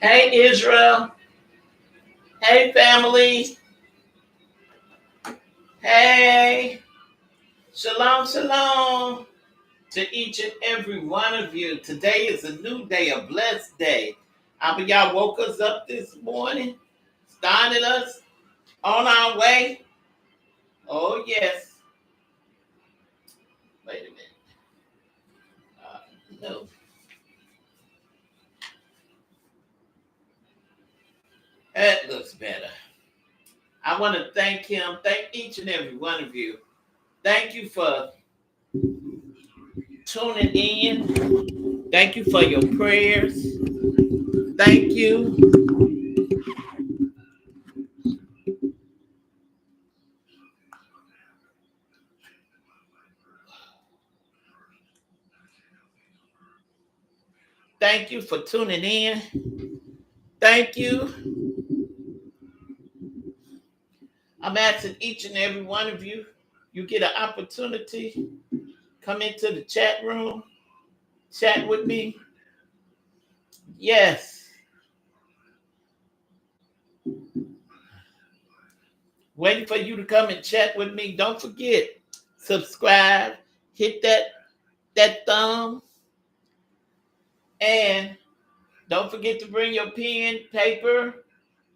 Hey, Israel. Hey, family. Hey. Shalom, shalom to each and every one of you. Today is a new day, a blessed day. I mean, y'all woke us up this morning, started us on our way. Oh, yes. Wait a minute. No. That looks better. I want to thank him. Thank each and every one of you. Thank you for tuning in. Thank you for your prayers. Thank you. Thank you for tuning in. Thank you. I'm asking each and every one of you, you get an opportunity, come into the chat room, chat with me. Yes. Waiting for you to come and chat with me. Don't forget, subscribe, hit that thumb, and don't forget to bring your pen, paper,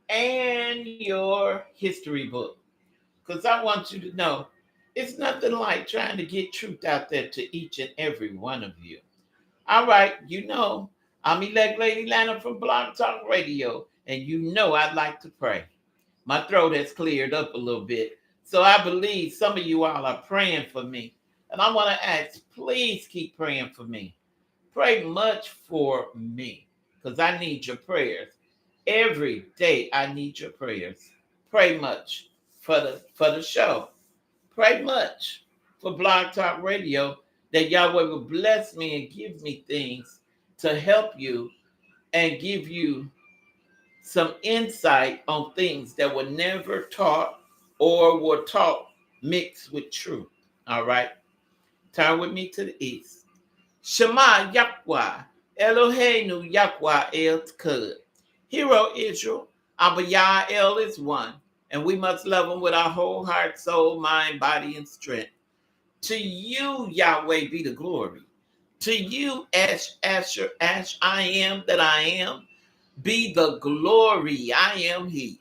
and your history book. Because I want you to know it's nothing like trying to get truth out there to each and every one of you. All right, you know, I'm elect Lady LANA from Blog Talk Radio, and you know I'd like to pray. My throat has cleared up a little bit, so I believe some of you all are praying for me. And I want to ask, please keep praying for me. Pray much for me, because I need your prayers. Every day I need your prayers. Pray much for the show. Pray much for Blog Talk Radio that Yahweh will bless me and give me things to help you and give you some insight on things that were never taught or were taught mixed with truth. All right? Turn with me to the east. Shema Yahweh, Eloheinu Yahweh El Tkad. Hero Israel, Abba Yah El is one, and we must love him with our whole heart, soul, mind, body, and strength. To you, Yahweh, be the glory. To you, Asher, I am that I am, be the glory. I am he.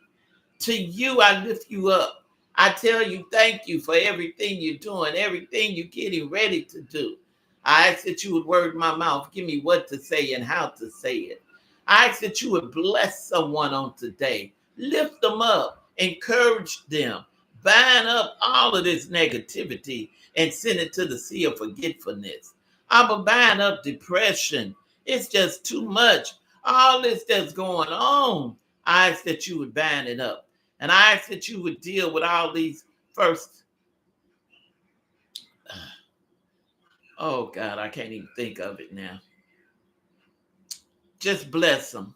To you, I lift you up. I tell you, thank you for everything you're doing, everything you're getting ready to do. I ask that you would word my mouth, give me what to say and how to say it. I ask that you would bless someone on today, lift them up, encourage them, bind up all of this negativity and send it to the sea of forgetfulness. I'm a bind up depression. It's just too much. All this that's going on, I ask that you would bind it up. And I ask that you would deal with all these first. Oh, God, I can't even think of it now. Just bless them.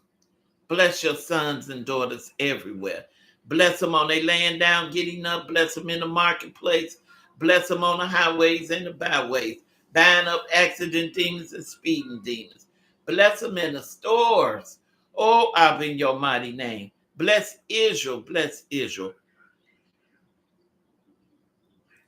Bless your sons and daughters everywhere. Bless them on they laying down, getting up. Bless them in the marketplace. Bless them on the highways and the byways. Bind up accident demons and speeding demons. Bless them in the stores. Oh, I've in your mighty name. Bless Israel. Bless Israel.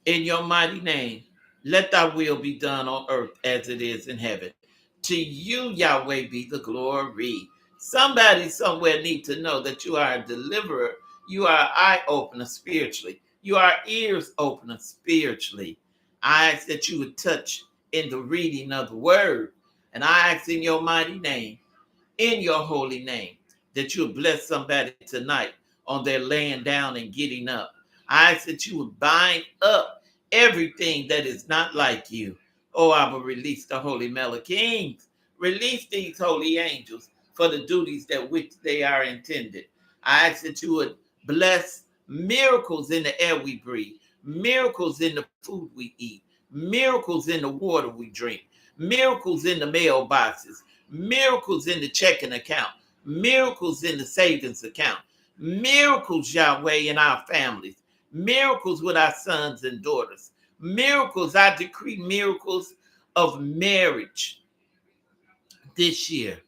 In your mighty name, let thy will be done on earth as it is in heaven. To you, Yahweh, be the glory. Somebody somewhere need to know that you are a deliverer. You are an eye opener spiritually. You are ears opener spiritually. I ask that you would touch in the reading of the word. And I ask in your mighty name, in your holy name, that you would bless somebody tonight on their laying down and getting up. I ask that you would bind up everything that is not like you. Oh, I will release the holy Melachins. Release these holy angels for the duties that which they are intended. I ask that you would bless miracles in the air we breathe, miracles in the food we eat, miracles in the water we drink, miracles in the mailboxes, miracles in the checking account, miracles in the savings account, miracles, Yahweh, in our families, miracles with our sons and daughters, miracles. I decree miracles of marriage this year.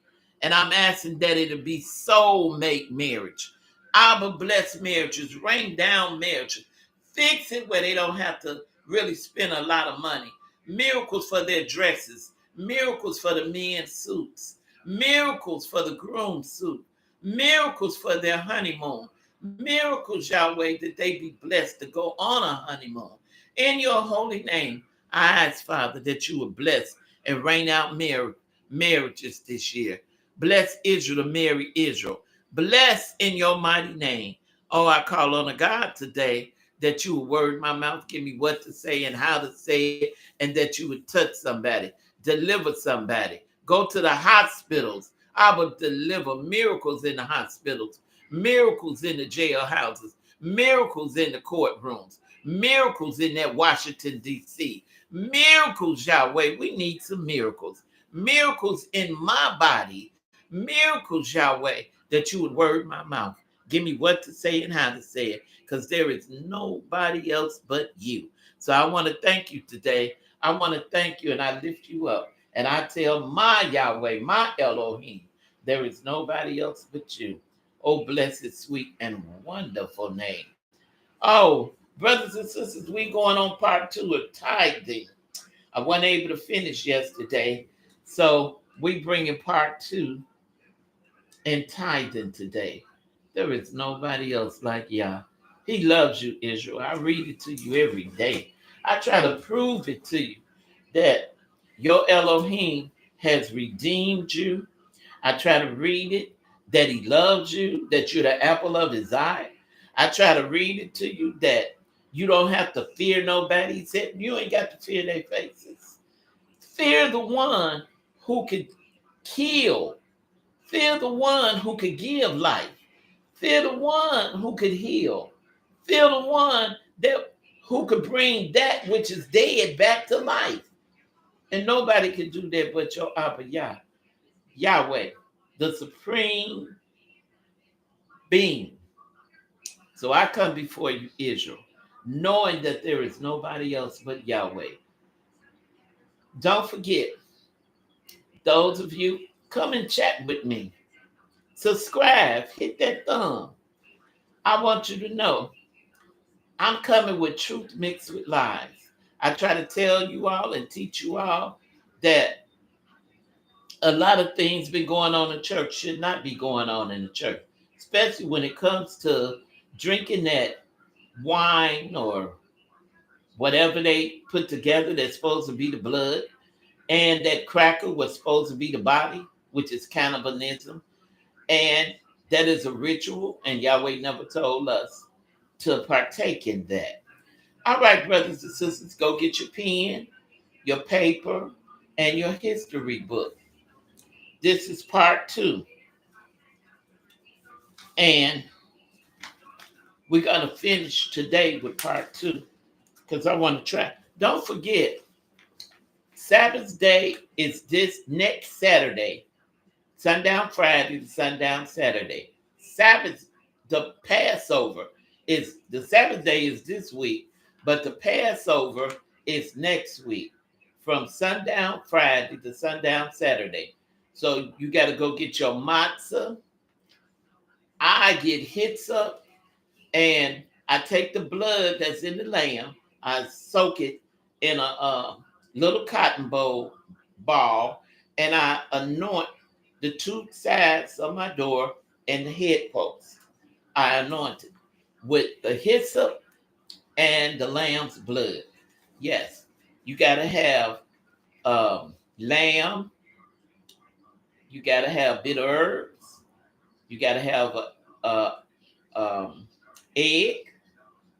And I'm asking that it'll be soulmate marriage. Abba bless marriages, rain down marriages, fix it where they don't have to really spend a lot of money. Miracles for their dresses, miracles for the men's suits, miracles for the groom's suit, miracles for their honeymoon, miracles, Yahweh, that they be blessed to go on a honeymoon. In your holy name, I ask, Father, that you would bless and rain out marriages this year. Bless Israel to marry Israel. Bless in your mighty name. Oh, I call on a God today that you would word my mouth, give me what to say and how to say it, and that you would touch somebody, deliver somebody. Go to the hospitals. I will deliver miracles in the hospitals, miracles in the jailhouses, miracles in the courtrooms, miracles in that Washington, D.C. Miracles, Yahweh. We need some miracles. Miracles in my body. Miracles, Yahweh, that you would word my mouth. Give me what to say and how to say it, because there is nobody else but you. So I want to thank you today. I want to thank you, and I lift you up. And I tell my Yahweh, my Elohim, there is nobody else but you. Oh, blessed, sweet, and wonderful name. Oh, brothers and sisters, we going on part 2 of tithing. I wasn't able to finish yesterday, so we bringing part 2 in tithing today. There is nobody else like Yah. He loves you, Israel. I read it to you every day. I try to prove it to you that your Elohim has redeemed you. I try to read it that he loves you, that you're the apple of his eye. I try to read it to you that you don't have to fear nobody. He said you ain't got to fear their faces. Fear the one who could kill. Fear the one who could give life. Fear the one who could heal. Fear the one that who could bring that which is dead back to life. And nobody can do that but your Abba Yah, Yahweh, the supreme being. So I come before you, Israel, knowing that there is nobody else but Yahweh. Don't forget, those of you, come and chat with me. Subscribe, hit that thumb. I want you to know I'm coming with truth mixed with lies. I try to tell you all and teach you all that a lot of things been going on in church should not be going on in the church, especially when it comes to drinking that wine or whatever they put together that's supposed to be the blood, and that cracker was supposed to be the body, which is cannibalism, and that is a ritual, and Yahweh never told us to partake in that. All right, brothers and sisters, go get your pen, your paper, and your history book. This is part 2. And we're going to finish today with part 2 because I want to try. Don't forget, Sabbath day is this next Saturday, sundown Friday to sundown Saturday. Sabbath, the Passover is, the Sabbath day is this week, but the Passover is next week from sundown Friday to sundown Saturday. So you got to go get your matzah. I get hits up and I take the blood that's in the lamb. I soak it in a little cotton ball, and I anoint the 2 sides of my door and the headpost. I anoint it with the hyssop and the lamb's blood. Yes, you got to have lamb. You got to have bitter herbs. You got to have a egg.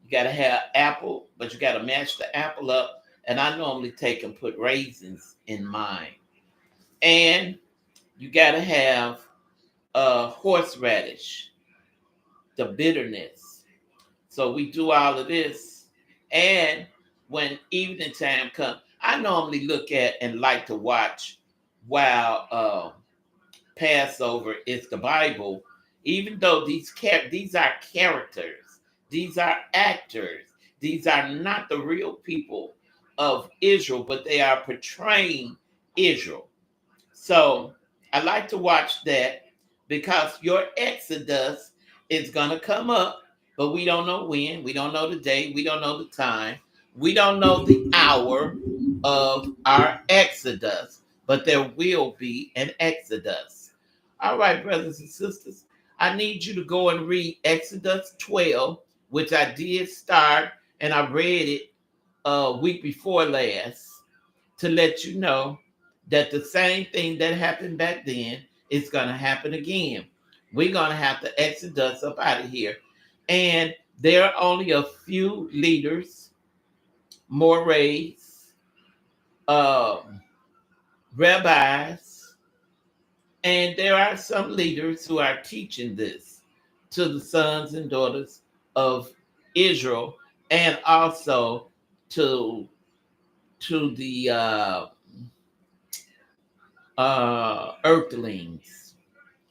You got to have apple, but you got to mash the apple up. And I normally take and put raisins in mine. And you got to have horseradish, the bitterness. So we do all of this. And when evening time comes, I normally look at and like to watch while Passover is the Bible, even though these are characters, these are actors, these are not the real people of Israel, but they are portraying Israel. So I like to watch that because your Exodus is going to come up, but we don't know when. We don't know the day. We don't know the time. We don't know the hour of our Exodus, but there will be an Exodus. All right, brothers and sisters, I need you to go and read Exodus 12, which I did start and I read it week before last to let you know that the same thing that happened back then is going to happen again. We're going to have to exodus up out of here. And there are only a few leaders, mores, um, rabbis, and there are some leaders who are teaching this to the sons and daughters of Israel, and also to the earthlings,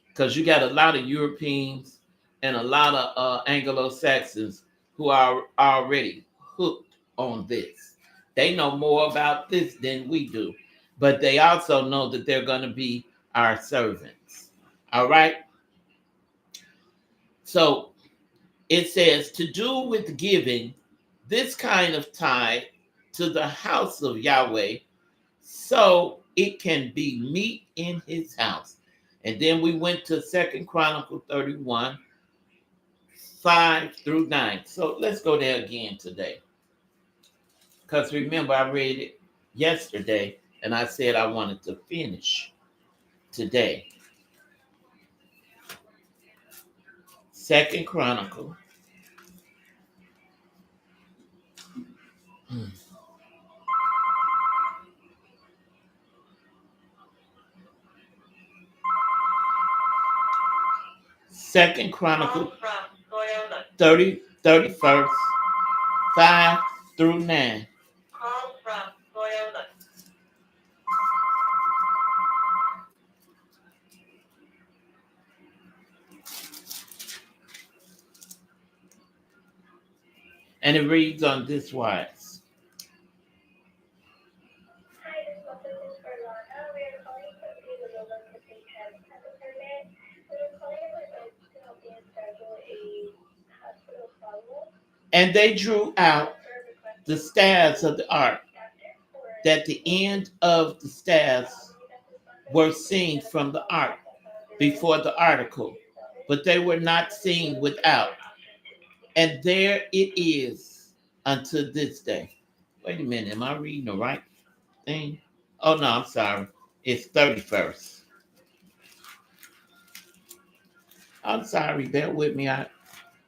because you got a lot of Europeans and a lot of Anglo-Saxons who are already hooked on this. They know more about this than we do, but they also know that they're going to be our servants. All right. So it says to do with giving this kind of tithe to the house of Yahweh, so it can be meat in his house. And then we went to Second Chronicle 31, 5 through 9. So let's go there again today. Because remember, I read it yesterday and I said I wanted to finish today. Second Chronicle. Second Chronicle 31st, 5 through 9. And it reads on this wise. Hi, this message is for LANA. We are calling to see the building to pay tax as a permit. We are calling in regards to helping us schedule a hospital follow-up. And they drew out the staves of the ark, that the end of the staves were seen from the ark before the article, but they were not seen without. And there it is unto this day. Wait a minute, am I reading the right thing? Oh no, I'm sorry. It's 31st. I'm sorry, bear with me.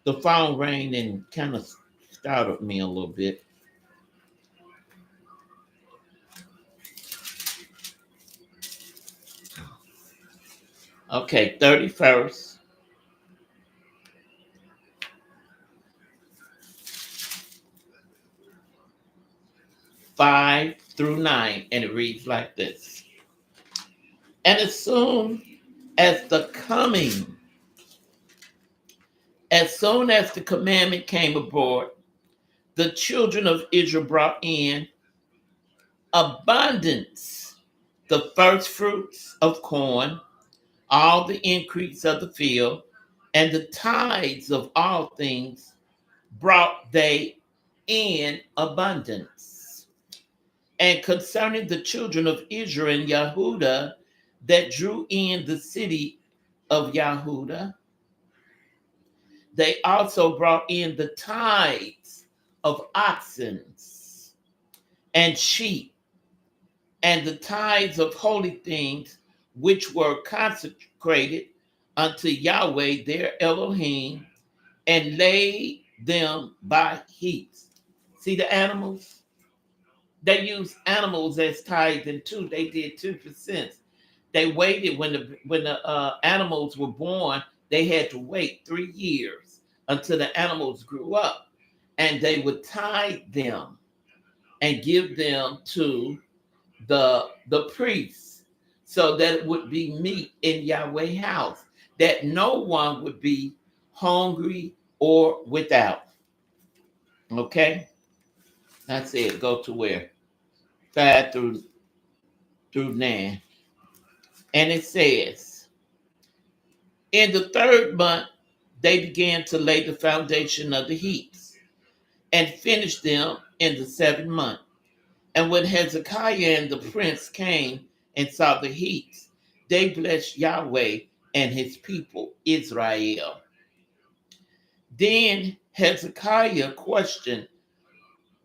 The phone rang and kind of startled me a little bit. Okay, 31st. 5 through 9, and it reads like this. And as the coming, as soon as the commandment came aboard, the children of Israel brought in abundance, the first fruits of corn, all the increase of the field, and the tithes of all things brought they in abundance. And concerning the children of Israel and Yahudah that drew in the city of Yahudah, they also brought in the tithes of oxen and sheep, and the tithes of holy things which were consecrated unto Yahweh their Elohim, and laid them by heaps. See the animals? They used animals as tithing too. They did 2%. They waited when the animals were born. They had to wait 3 years until the animals grew up, and they would tithe them and give them to the priests, so that it would be meat in Yahweh's house, that no one would be hungry or without. Okay, that's it. Go to where? 5 through 9. And it says, in the third month, they began to lay the foundation of the heaps and finished them in the 7th month. And when Hezekiah and the prince came and saw the heaps, they blessed Yahweh and his people, Israel. Then Hezekiah questioned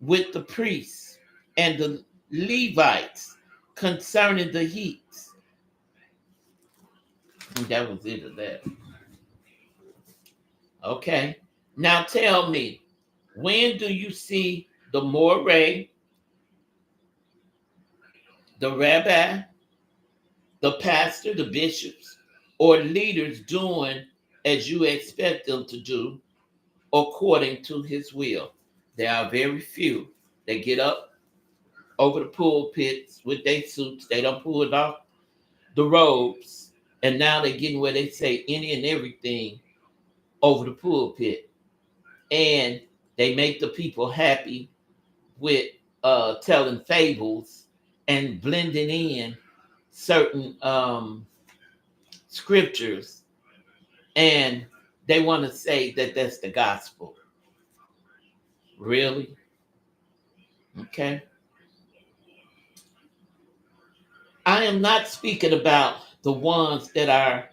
with the priests and the Levites concerning the heaps. And that was it of that. Okay. Now tell me, when do you see the moray, the rabbi, the pastor, the bishops, or leaders doing as you expect them to do according to his will? There are very few. They get up over the pulpits with their suits. They don't pull it off the robes. And now they're getting where they say any and everything over the pulpit. And they make the people happy with telling fables and blending in certain scriptures, and they want to say that that's the gospel. Really? Okay. I am not speaking about the ones that are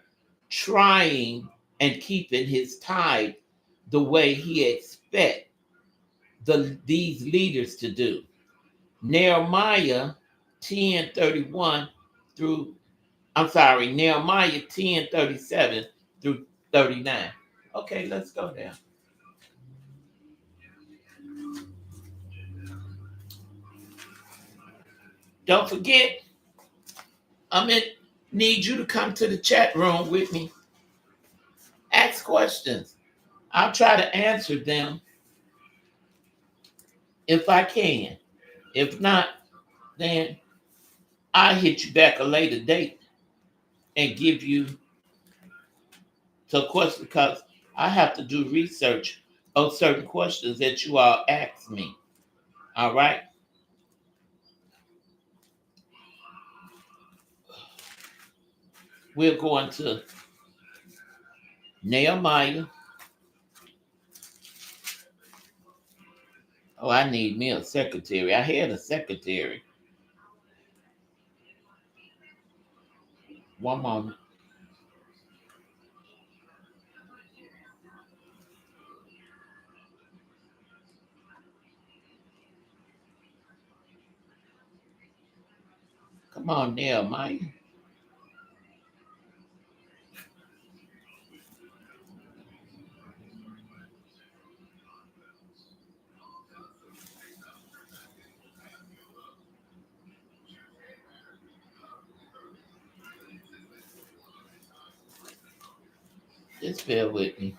trying and keeping his tithe the way he expect these leaders to do. Nehemiah 10:31 through, I'm sorry, Nehemiah 10:37 through 39. Okay, let's go there. Don't forget, I'm in need you to come to the chat room with me. Ask questions. I'll try to answer them if I can. If not, then I'll hit you back a later date and give you some questions, because I have to do research on certain questions that you all ask me. All right? We're going to Nehemiah. Oh, I need me a secretary. I had a secretary. One moment. Come on, Nehemiah. Just bear with me.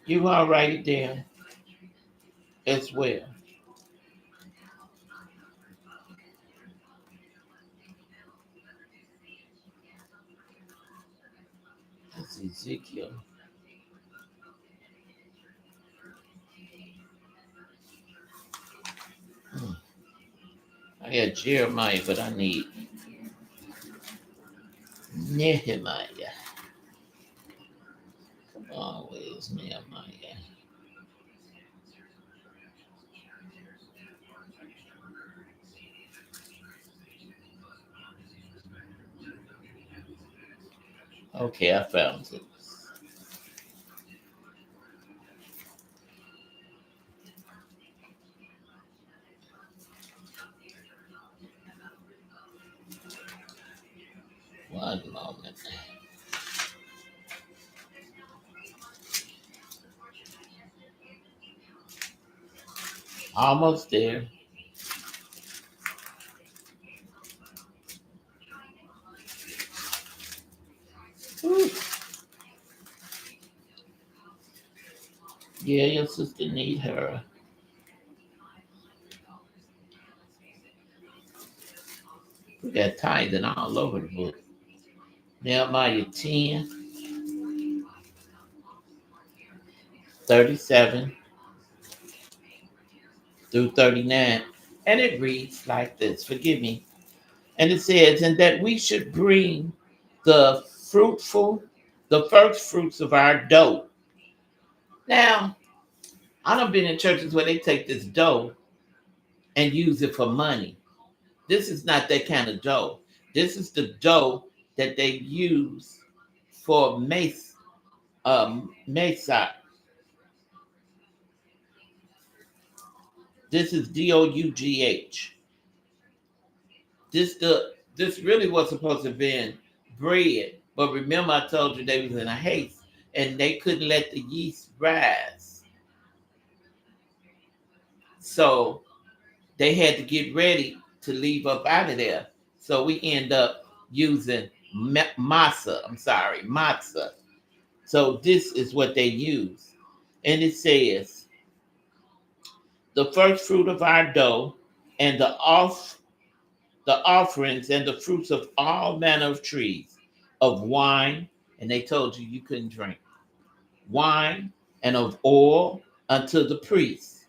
You all write it down as well. That's Ezekiel. Hmm. I got Jeremiah, but I need Nehemiah. Come on, where's Nehemiah? Okay, I found it. One moment. Almost there. Whew. Yeah, your sister need her. We got tithing all over the book. Nehemiah 10:37 through 39. And it reads like this. Forgive me. And it says, and that we should bring the fruitful, the first fruits of our dough. Now, I done been in churches where they take this dough and use it for money. This is not that kind of dough. This is the dough that they use for mesa. This is DOUGH. This really was supposed to have been bread, but remember I told you they was in a haste and they couldn't let the yeast rise, so they had to get ready to leave up out of there. So we end up using masa. I'm sorry, matzah. So this is what they use, and it says the first fruit of our dough and the offerings and the fruits of all manner of trees, of wine, and they told you couldn't drink wine, and of oil unto the priests,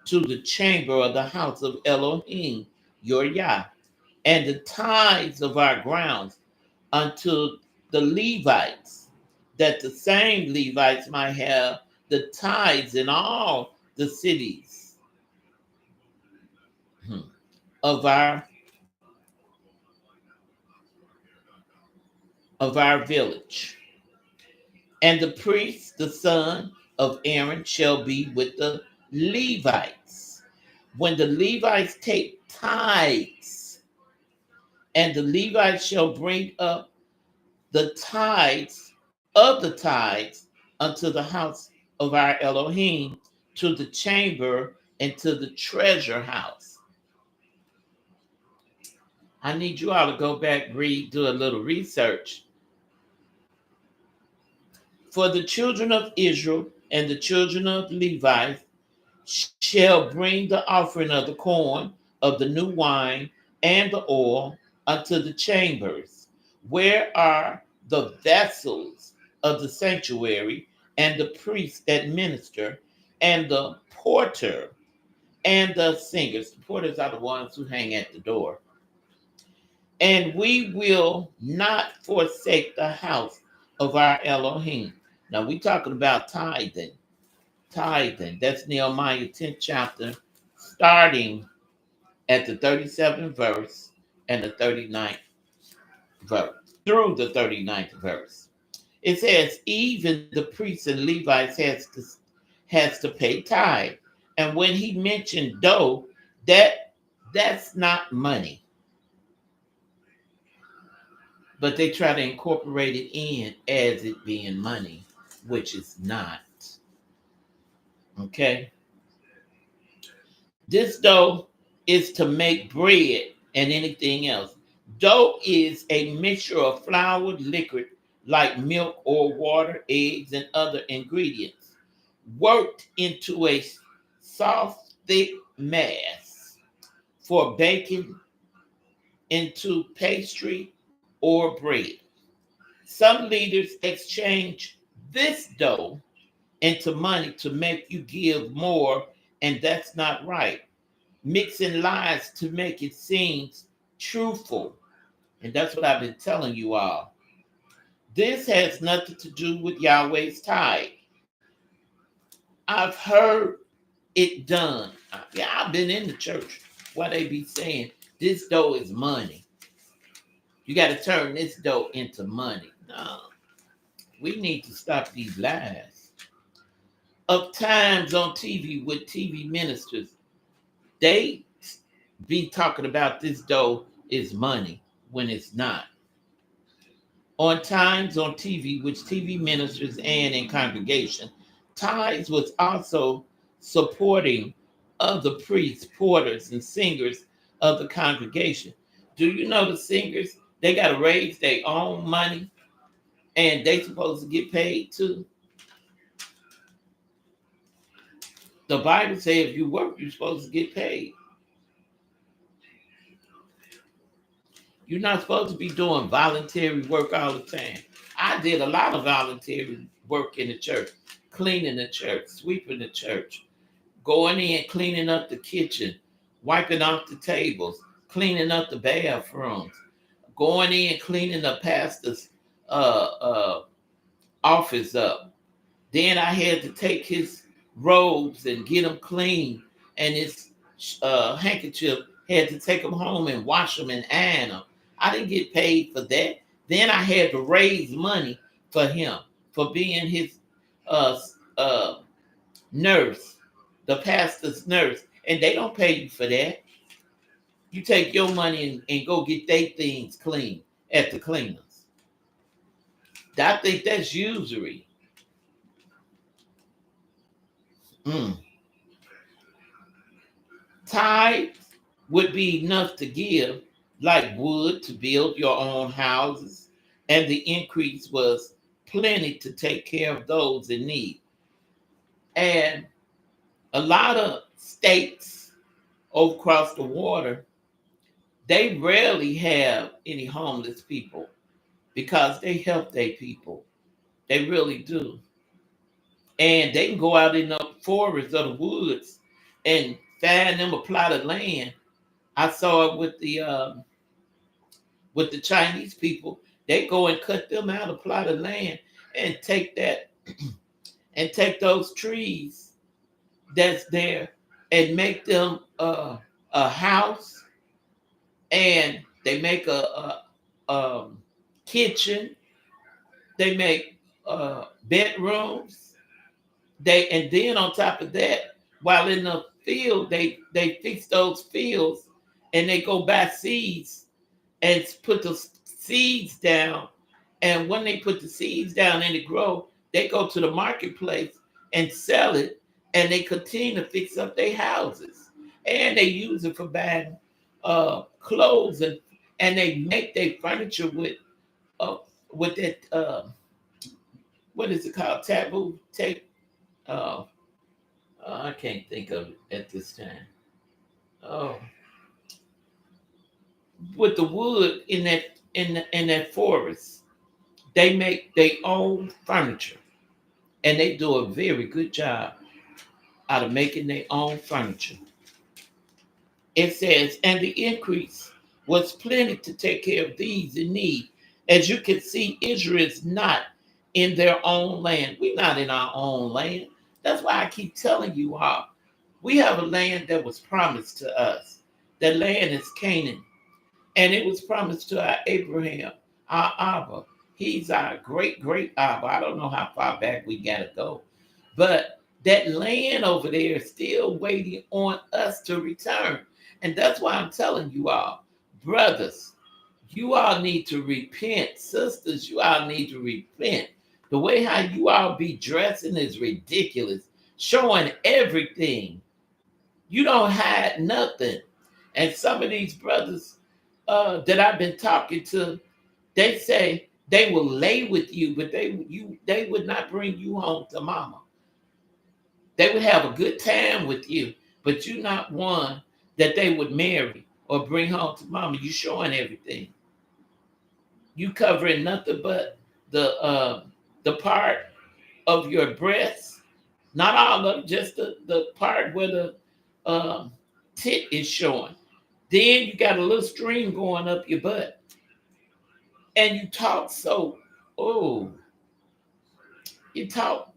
to the chamber of the house of Elohim, your Yah, and the tithes of our grounds unto the Levites, that the same Levites might have the tithes in all the cities of our village. And the priest, the son of Aaron, shall be with the Levites. When the Levites take tithes, and the Levites shall bring up the tithes of the tithes unto the house of our Elohim, to the chamber and to the treasure house. I need you all to go back, read, do a little research. For the children of Israel and the children of Levi shall bring the offering of the corn, of the new wine, and the oil unto the chambers, where are the vessels of the sanctuary, and the priests that minister, and the porter, and the singers. The porters are the ones who hang at the door. And we will not forsake the house of our Elohim. Now we're talking about tithing. Tithing. That's Nehemiah 10th chapter, starting at the 37th verse and the 39th verse, through the 39th verse. It says, even the priests and Levites has to pay tithe. And when he mentioned dough, that's not money. But they try to incorporate it in as it being money, which is not. Okay? This dough is to make bread and anything else. Dough is a mixture of flour, liquid like milk or water, eggs, and other ingredients, worked into a soft, thick mass for baking into pastry or bread. Some leaders exchange this dough into money to make you give more, and that's not right. Mixing lies to make it seem truthful. And that's what I've been telling you all. This has nothing to do with Yahweh's tithe. I've heard it done. Yeah, I've been in the church where they be saying this dough is money. You got to turn this dough into money. No, we need to stop these lies. Of times on TV with TV ministers, they be talking about this dough is money when it's not. On times on TV, which TV ministers and in congregation, tithes was also supporting other priests, porters, and singers of the congregation. Do you know the singers, they got to raise their own money and they supposed to get paid too? The Bible says if you work, you're supposed to get paid. You're not supposed to be doing voluntary work all the time. I did a lot of voluntary work in the church, cleaning the church, sweeping the church, going in, cleaning up the kitchen, wiping off the tables, cleaning up the bathrooms, going in, cleaning the pastor's uh, uh, office up. Then I had to take his robes and get them clean, and his handkerchief, had to take them home and wash them and iron them. I didn't get paid for that. Then I had to raise money for him for being his uh, uh, nurse, the pastor's nurse, and they don't pay you for that. You take your money and go get their things clean at the cleaners. I think that's usury. Mm. Tithe would be enough to give, like wood to build your own houses, and the increase was plenty to take care of those in need. And a lot of states over across the water, they rarely have any homeless people because they help their people. They really do. And they can go out in the forests or the woods and find them a plot of land. I saw it with the Chinese people. They go and cut them out a plot of land and take that and take those trees that's there and make them a house, and they make a kitchen. They make bedrooms. And then on top of that, while in the field, they fix those fields, and they go buy seeds and put the seeds down. And when they put the seeds down and it grow, they go to the marketplace and sell it, and they continue to fix up their houses. And they use it for buying clothes, and they make their furniture uh, with that what is it called, taboo tape? Uh, I can't think of it at this time. Oh, with the wood in that forest, they make their own furniture, and they do a very good job out of making their own furniture. It says, and the increase was plenty to take care of these in need. As you can see, Israel is not in their own land. We're not in our own land. That's why I keep telling you all. We have a land that was promised to us. That land is Canaan. And it was promised to our Abraham, our Abba. He's our great, great Abba. I don't know how far back we got to go. But that land over there is still waiting on us to return. And that's why I'm telling you all, brothers, you all need to repent. Sisters, you all need to repent. The way how you all be dressing is ridiculous, showing everything. You don't hide nothing. And some of these brothers that I've been talking to, they say they will lay with you, but they would not bring you home to mama. They would have a good time with you, but you're not one that they would marry or bring home to mama. You showing everything. You covering nothing but the part of your breast, not all of it, just the part where the tit is showing. Then you got a little string going up your butt. And you talk so, oh, you talk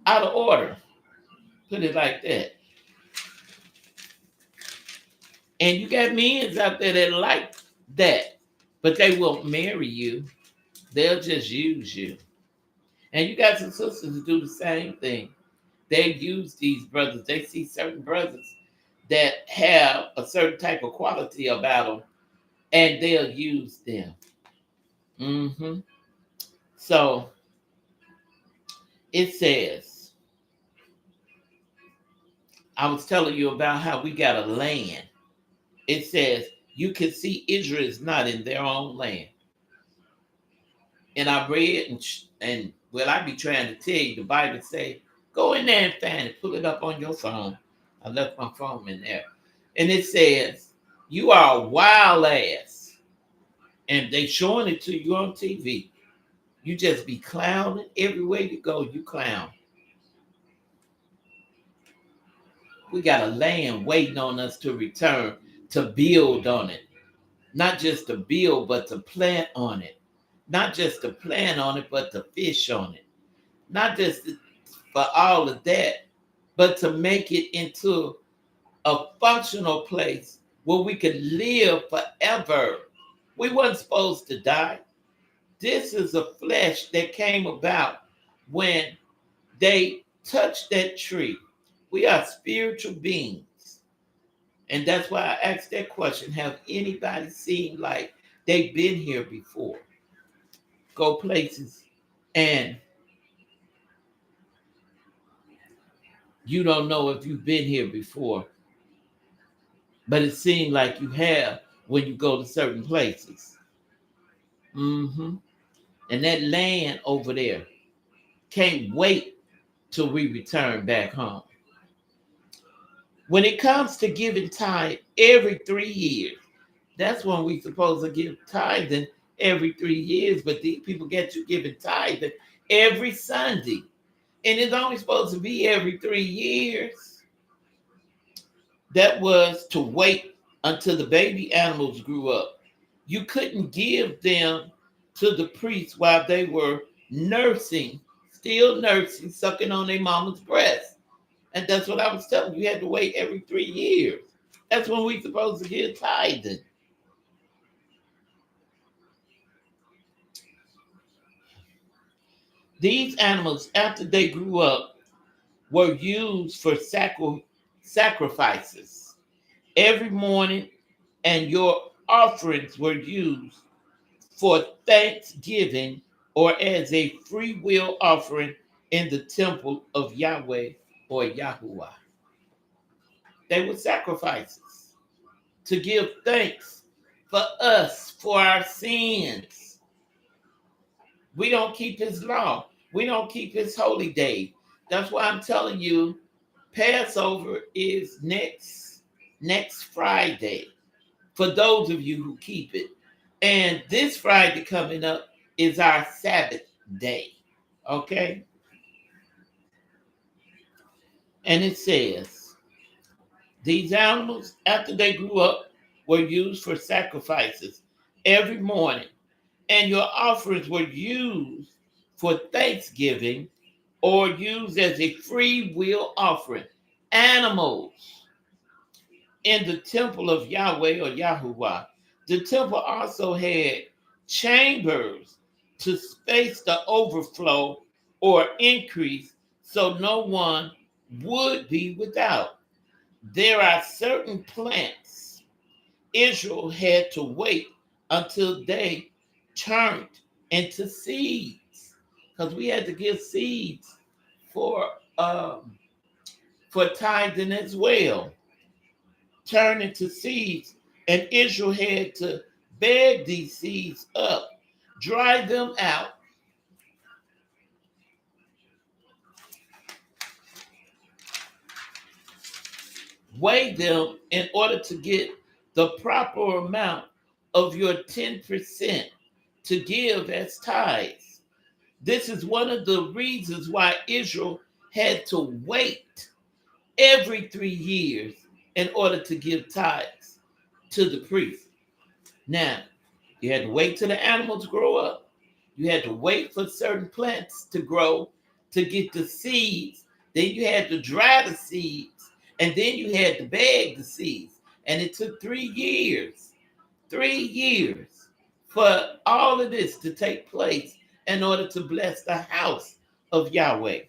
out of order. Put it like that. And you got men out there that like that, but they won't marry you. They'll just use you. And you got some sisters who do the same thing. They use these brothers. They see certain brothers that have a certain type of quality about them, and they'll use them. Mm-hmm. So it says, I was telling you about how we got a land. It says, you can see Israel is not in their own land. And I read and well, I be trying to tell you, the Bible say, go in there and find it, pull it up on your phone. I left my phone in there. And it says, you are a wild ass. And they showing it to you on TV. You just be clowning everywhere you go, you clown. We got a land waiting on us to return, to build on it. Not just to build, but to plant on it. Not just to plant on it, but to fish on it. Not just for all of that, but to make it into a functional place where we could live forever. We weren't supposed to die. This is a flesh that came about when they touched that tree. We are spiritual beings. And that's why I asked that question. Have anybody seen like they've been here before? Go places and you don't know if you've been here before, but it seems like you have when you go to certain places. Mm-hmm. And that land over there can't wait till we return back home. When it comes to giving tithe every 3 years, that's when we supposed to give tithing every 3 years, but these people get you giving tithing every Sunday. And it's only supposed to be every 3 years. That was to wait until the baby animals grew up. You couldn't give them to the priest while they were nursing, still nursing, sucking on their mama's breast. And that's what I was telling you. You had to wait every 3 years. That's when we supposed to give tithing. These animals, after they grew up, were used for sacrifices every morning, and your offerings were used for thanksgiving or as a free will offering in the temple of Yahweh or Yahuwah. They were sacrifices to give thanks for us, for our sins. We don't keep his law. We don't keep his holy day. That's why I'm telling you, Passover is next Friday for those of you who keep it. And this Friday coming up is our Sabbath day. Okay? And it says, these animals, after they grew up, were used for sacrifices every morning, and your offerings were used for thanksgiving or used as a free will offering. Animals in the temple of Yahweh or Yahuwah. The temple also had chambers to space the overflow or increase so no one would be without. There are certain plants Israel had to wait until they turned into seeds, because we had to give seeds for tithing as well. Turn into seeds, and Israel had to bag these seeds up, dry them out, weigh them in order to get the proper amount of your 10% to give as tithes. This is one of the reasons why Israel had to wait every 3 years in order to give tithes to the priest. Now, you had to wait till the animals grow up. You had to wait for certain plants to grow to get the seeds. Then you had to dry the seeds. And then you had to bag the seeds. And it took 3 years, 3 years for all of this to take place in order to bless the house of Yahweh.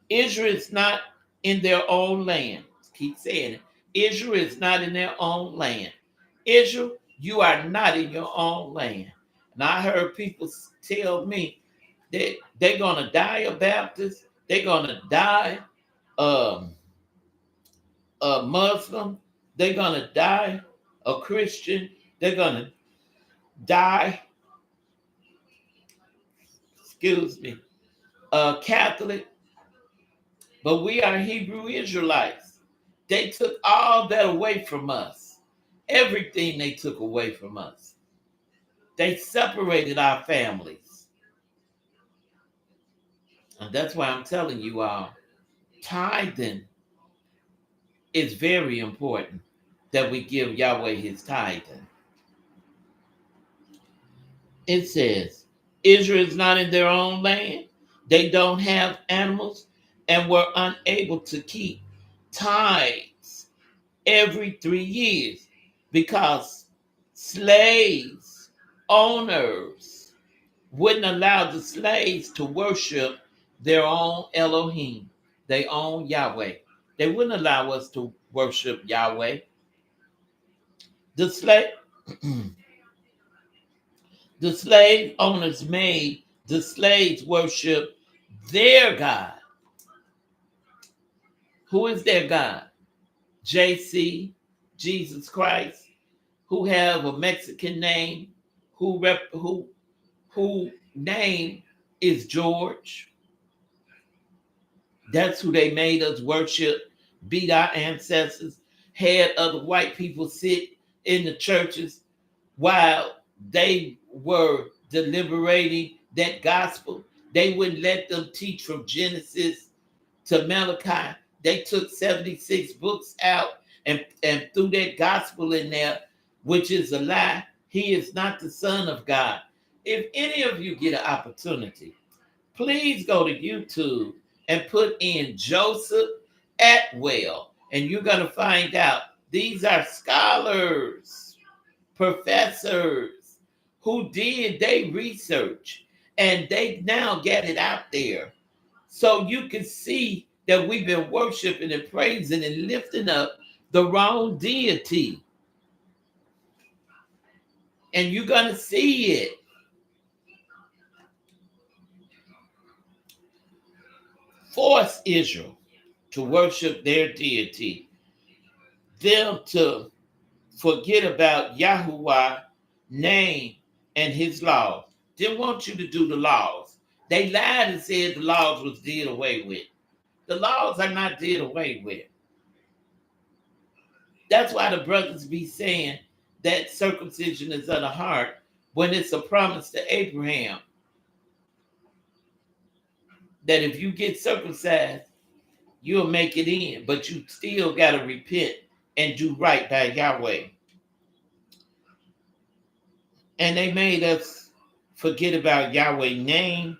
Israel is not in their own land. Keep saying it. Israel is not in their own land. Israel, you are not in your own land. And I heard people tell me that they're going to die a Baptist, they're going to die a Muslim, they're going to die a Christian, they're going to die, a Catholic, but we are Hebrew Israelites. They took all that away from us. Everything they took away from us. They separated our families. And that's why I'm telling you all, Tithing is very important, that we give Yahweh his tithing. It says, Israel is not in their own land. They don't have animals and were unable to keep tithes every 3 years because slaves, owners wouldn't allow the slaves to worship their own Elohim, their own Yahweh. They wouldn't allow us to worship Yahweh. The slave The slave owners made the slaves worship their God. Who is their God? JC, Jesus Christ, who have a Mexican name, who name is George. That's who they made us worship, beat our ancestors, had other white people sit in the churches while they were deliberating that gospel. They wouldn't let them teach from Genesis to Malachi. They took 76 books out and threw that gospel in there, which is a lie. He is not the Son of God. If any of you get an opportunity, please go to YouTube and put in Joseph Atwell, and you're going to find out these are scholars, professors who did their research, and they now get it out there. So you can see that we've been worshiping and praising and lifting up the wrong deity. And you're going to see it. Force Israel to worship their deity, them to forget about Yahuwah's name and his laws. Didn't want you to do the laws. They lied and said the laws was did away with. The laws are not did away with. That's why the brothers be saying that circumcision is of the heart when it's a promise to Abraham that if you get circumcised, you'll make it in, but you still got to repent and do right by Yahweh. And they made us forget about Yahweh's name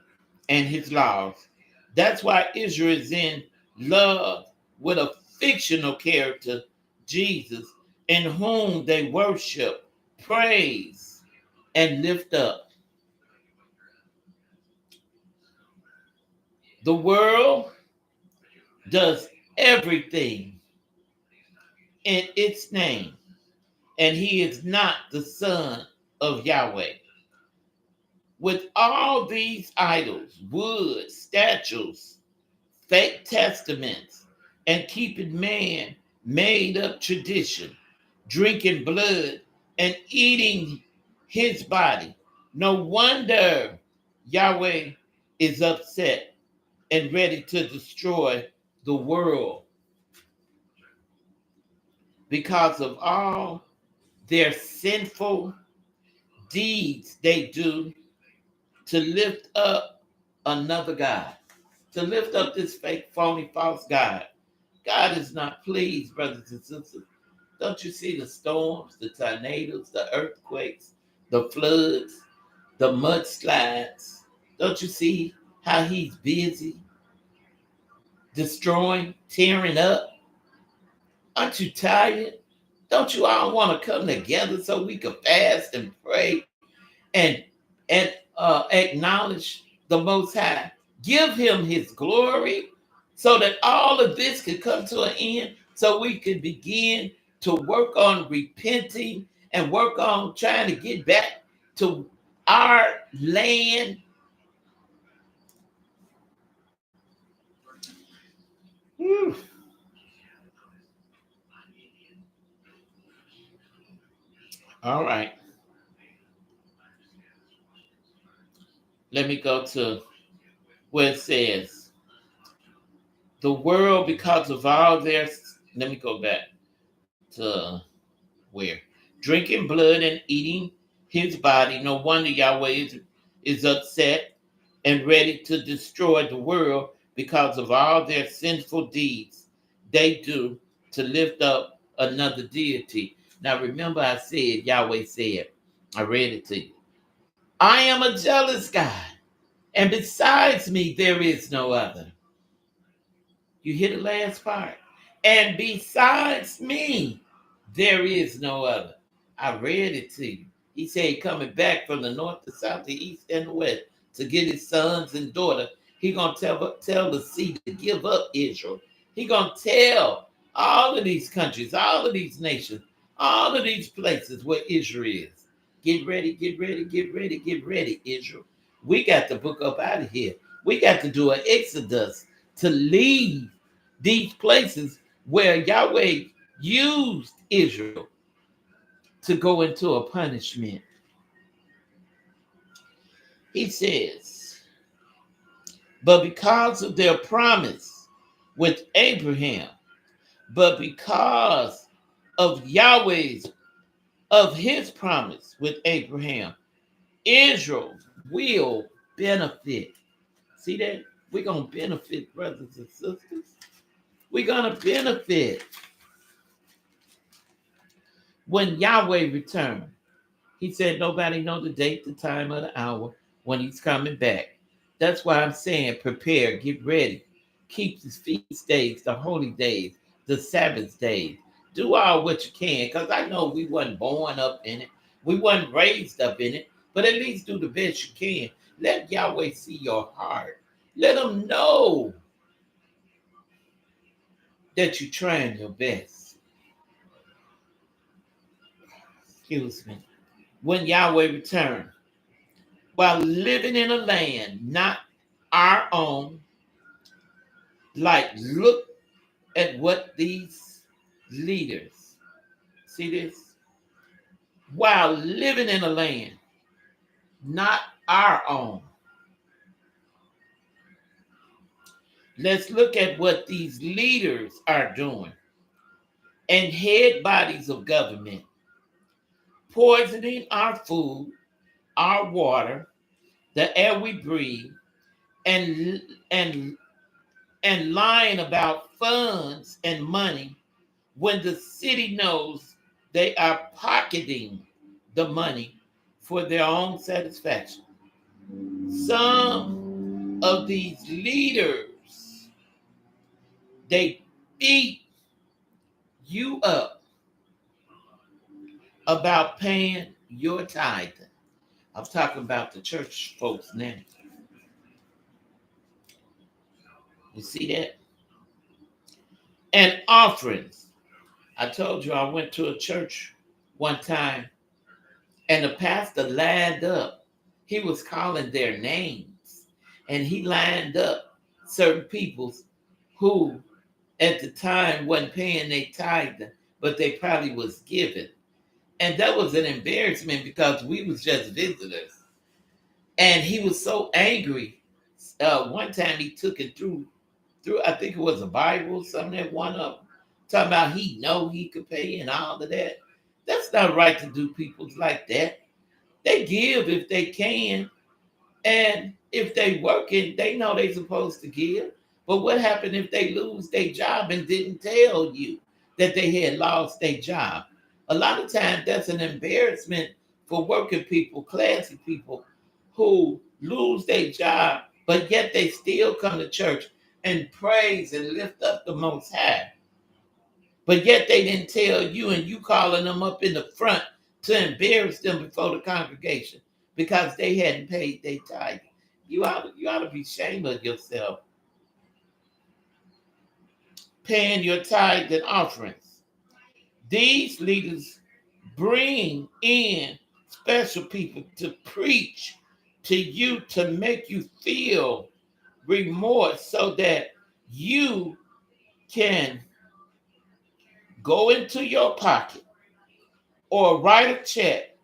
and his laws. That's why Israel is in love with a fictional character, Jesus, in whom they worship, praise, and lift up. The world does everything in its name, and he is not the Son of Yahweh. With all these idols, wood, statues, fake testaments, and keeping man made up tradition, drinking blood, and eating his body, no wonder Yahweh is upset and ready to destroy the world because of all their sinful deeds they do to lift up another God, to lift up this fake, phony, false God. God is not pleased, brothers and sisters. Don't you see the storms, the tornadoes, the earthquakes, the floods, the mudslides? Don't you see how he's busy destroying, tearing up? Aren't you tired? Don't you all want to come together so we can fast and pray and acknowledge the Most High? Give him his glory so that all of this could come to an end, so we could begin to work on repenting and work on trying to get back to our land. Whew. All right. Let me go to where it says, the world, because of all their, let me go back to where? Drinking blood and eating his body. No wonder Yahweh is upset and ready to destroy the world because of all their sinful deeds they do to lift up another deity. Now remember I said, Yahweh said, I read it to you. I am a jealous God, and besides me there is no other. You hear the last part? And besides me, there is no other. I read it to you. He said he coming back from the north, the south, the east, and the west to get his sons and daughter. He gonna tell the sea to give up Israel. He gonna tell all of these countries, all of these nations, all of these places where Israel is. Get ready, get ready, get ready, get ready, Israel. We got to book up out of here. We got to do an exodus to leave these places where Yahweh used Israel to go into a punishment. He says, but because of their promise with Abraham, but because of his promise with Abraham, Israel will benefit. See that? We're going to benefit, brothers and sisters. We're going to benefit when Yahweh returns. He said nobody know the date, the time, or the hour when he's coming back. That's why I'm saying prepare, get ready. Keep the feast days, the holy days, the Sabbath days. Do all what you can, because I know we wasn't born up in it. We wasn't raised up in it, but at least do the best you can. Let Yahweh see your heart. Let him know that you're trying your best. Excuse me. When Yahweh returns, while living in a land not our own, like look at what these leaders, see this? While living in a land not our own, let's look at what these leaders are doing and head bodies of government, poisoning our food, our water, the air we breathe, and and and lying about funds and money when the city knows they are pocketing the money for their own satisfaction. Some of these leaders, they beat you up about paying your tithe. I'm talking about the church folks now. You see that? And offerings. I told you I went to a church one time and the pastor lined up. He was calling their names. And he lined up certain people who at the time wasn't paying their tithe, but they probably was giving. And that was an embarrassment because we was just visitors. And he was so angry. One time he took it through I think it was a Bible, something that one up talking about he know he could pay and all of that. That's not right to do people like that. They give if they can, and if they working, they know they supposed to give. But what happened if they lose their job and didn't tell you that they had lost their job? A lot of times that's an embarrassment for working people, classy people who lose their job, but yet they still come to church and praise and lift up the Most High. But yet they didn't tell you, and you calling them up in the front to embarrass them before the congregation because they hadn't paid their tithe. You ought to be ashamed of yourself. Paying your tithe and offerings. These leaders bring in special people to preach to you to make you feel remorse so that you can go into your pocket or write a check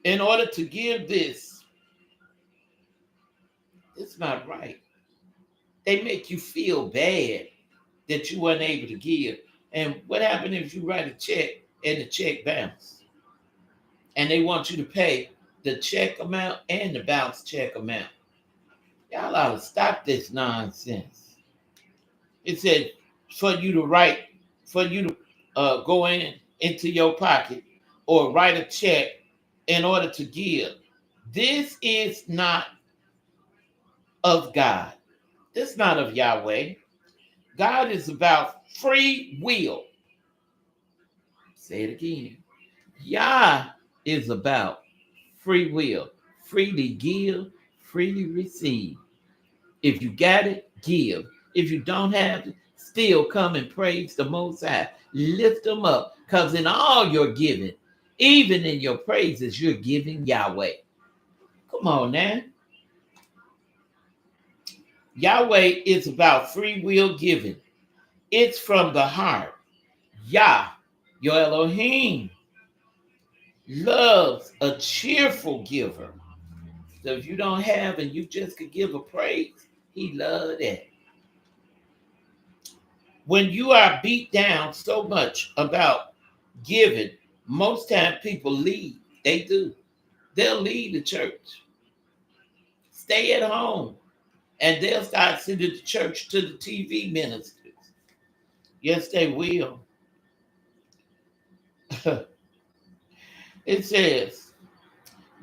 in order to give this. It's not right. They make you feel bad that you weren't able to give. And what happened if you write a check and the check bounce? And they want you to pay the check amount and the bounce check amount. Y'all ought to stop this nonsense. It said for you to write, for you to go into your pocket or write a check in order to give. This is not of God. This is not of Yahweh. God is about free will. Say it again. Yah is about free will. Freely give, freely receive. If you got it, give. If you don't have it, still come and praise the Most High. Lift them up, because in all your giving, even in your praises, you're giving Yahweh. Come on now. Yahweh is about free will giving. It's from the heart. Yah, your Elohim, loves a cheerful giver. So if you don't have and you just could give a praise, he loves that. When you are beat down so much about giving, most time people leave. They do. They'll leave the church, stay at home, and they'll start sending the church to the TV ministers. Yes, they will. It says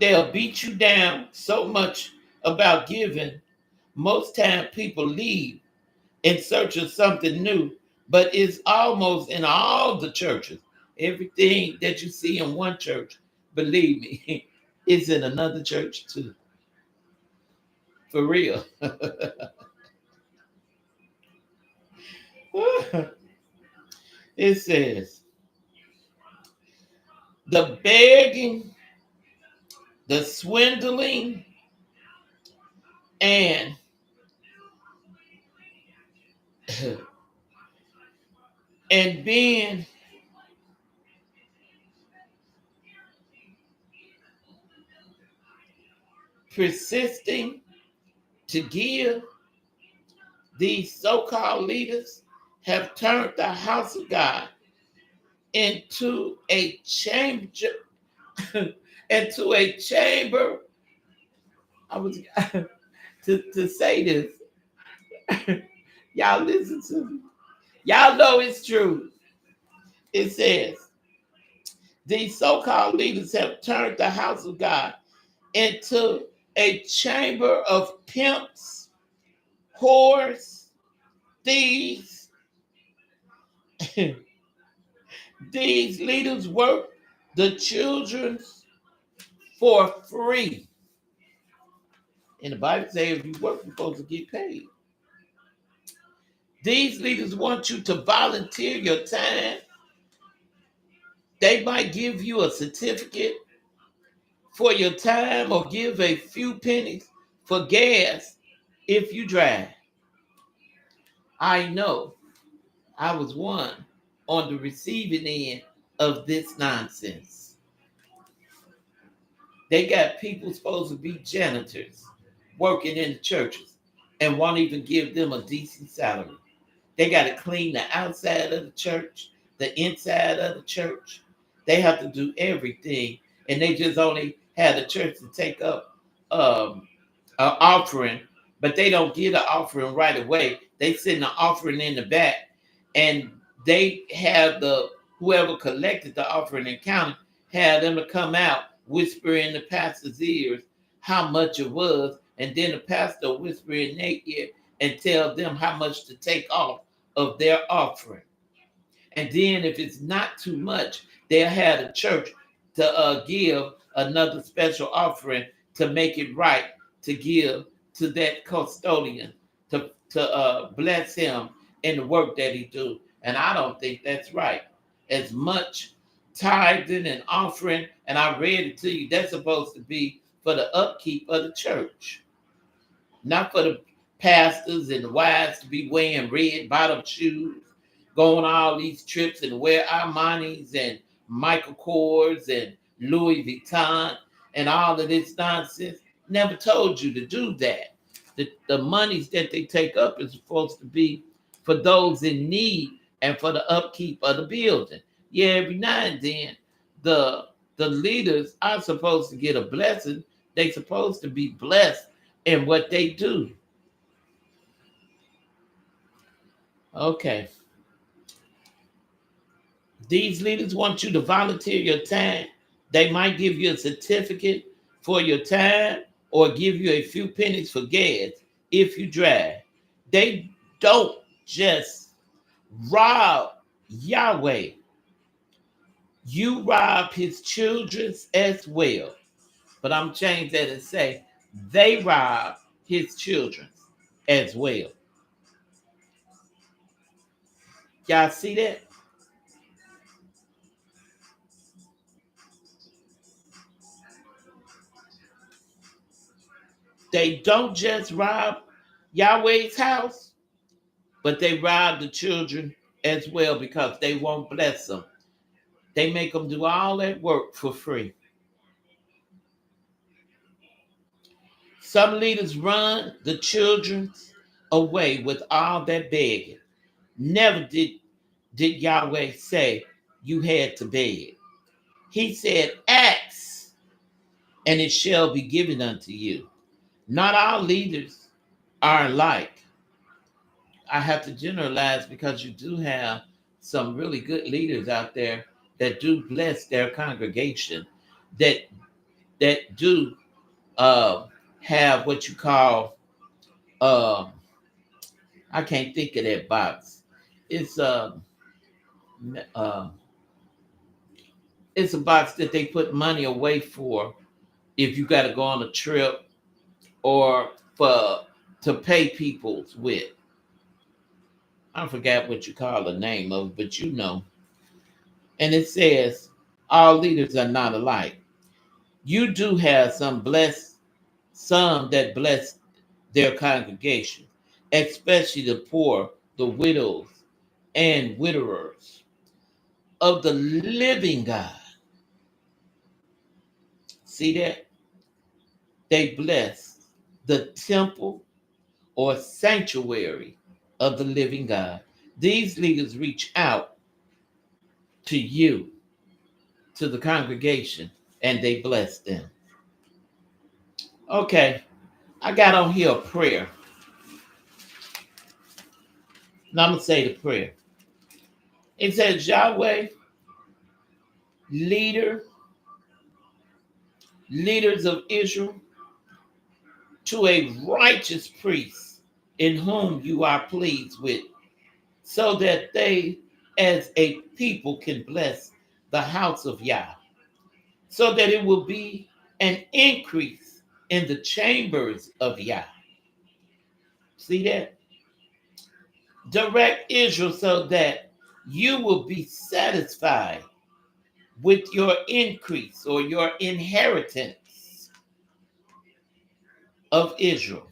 they'll beat you down so much about giving. Most time people leave in search of something new, but it's almost in all the churches. Everything that you see in one church, believe me, is in another church too. For real. It says the begging, the swindling, and and being persisting to give. These so-called leaders have turned the house of God into a chamber, into a chamber. I was to say this. Y'all listen to me. Y'all know it's true. It says these so-called leaders have turned the house of God into a chamber of pimps, whores, thieves. These leaders work the children for free. And the Bible says if you work, you're supposed to get paid. These leaders want you to volunteer your time. They might give you a certificate for your time or give a few pennies for gas if you drive. I know I was one on the receiving end of this nonsense. They got people supposed to be janitors working in the churches and won't even give them a decent salary. They got to clean the outside of the church, the inside of the church. They have to do everything, and they just only had the church to take up an offering, but they don't get an offering right away. They send the offering in the back, and they have the whoever collected the offering and counted, had them to come out, whisper in the pastor's ears how much it was, and then the pastor whisper in their ear and tell them how much to take off of their offering. And then if it's not too much, they'll have the church to give another special offering to make it right, to give to that custodian, to bless him in the work that he do. And I don't think that's right. As much tithing and offering, and I read it to you, that's supposed to be for the upkeep of the church, not for the pastors and the wives to be wearing red bottom shoes, going on all these trips and wear Armani's and Michael Kors and Louis Vuitton and all of this nonsense. Never told you to do that. The monies that they take up is supposed to be for those in need and for the upkeep of the building. Yeah, every now and then the leaders are supposed to get a blessing. They're supposed to be blessed in what they do. Okay. These leaders want you to volunteer your time. They might give you a certificate for your time or give you a few pennies for gas if you drive. They don't just rob Yahweh, you rob his children as well. But I'm changing that and say they rob his children as well. Y'all see that? They don't just rob Yahweh's house, but they rob the children as well because they won't bless them. They make them do all that work for free. Some leaders run the children away with all that begging. Never did Yahweh say you had to beg. He said, ask, and it shall be given unto you. Not all leaders are alike. I have to generalize because you do have some really good leaders out there that do bless their congregation, that do uh, have what you call uh, I can't think of that box. It's uh, it's a box that they put money away for if you got to go on a trip or for to pay people with. I forgot what you call the name of it, but you know. And it says all leaders are not alike. You do have some that bless their congregation, especially the poor, the widows, and widowers of the living God. See that? They bless the temple or sanctuary of the living God. These leaders reach out to you, to the congregation, and they bless them. Okay, I got on here a prayer. Now I'm going to say the prayer. It says, Yahweh, leader, leaders of Israel, to a righteous priest in whom you are pleased with, so that they as a people can bless the house of Yah, so that it will be an increase in the chambers of Yah. See that? Direct Israel so that you will be satisfied with your increase or your inheritance of Israel.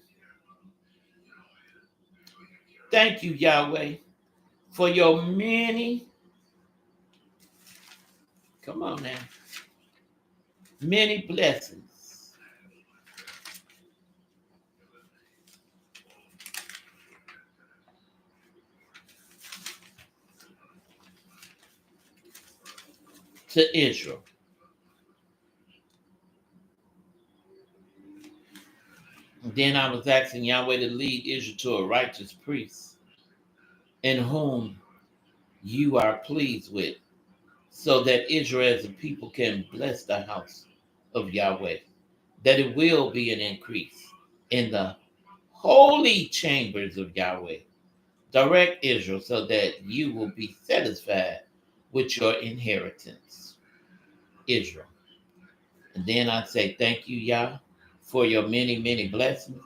Thank you, Yahweh, for your many, come on now, many blessings to Israel. And then I was asking Yahweh to lead Israel to a righteous priest in whom you are pleased with, so that Israel as a people can bless the house of Yahweh, that it will be an increase in the holy chambers of Yahweh. Direct Israel so that you will be satisfied with your inheritance, Israel. And then I say, thank you, Yah, for your many, many blessings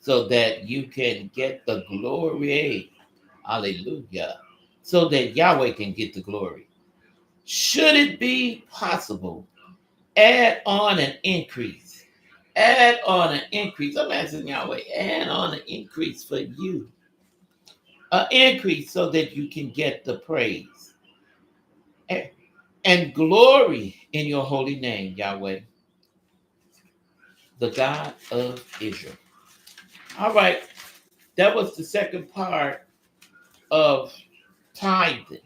so that you can get the glory. Hallelujah. So that Yahweh can get the glory. Should it be possible, add on an increase. Add on an increase. I'm asking Yahweh, add on an increase for you. An increase so that you can get the praise and glory in your holy name, Yahweh, the God of Israel. All right, that was the second part of tithing.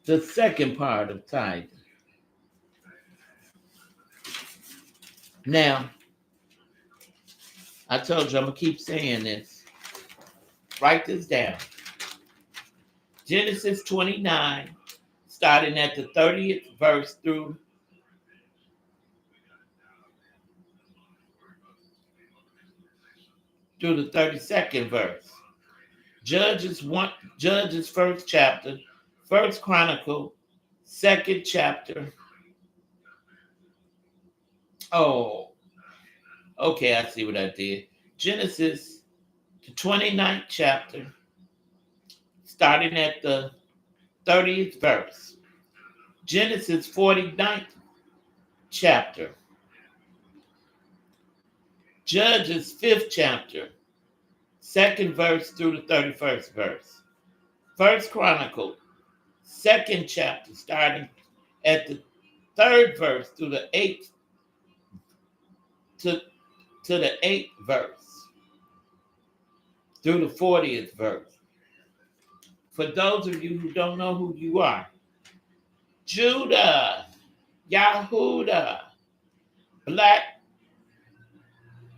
The second part of tithing. Now, I told you I'm going to keep saying this. Write this down. Genesis 29, starting at the 30th verse through the 32nd verse. Judges first chapter, First Chronicle, second chapter. Oh, okay, I see what I did. Genesis, the 29th chapter, starting at the 30th verse. Genesis 49th chapter. Judges 5th chapter, second verse through the 31st verse. First Chronicle, second chapter, starting at the third verse through the eighth to the eighth verse through the 40th verse. For those of you who don't know who you are, Judah, Yahudah, Black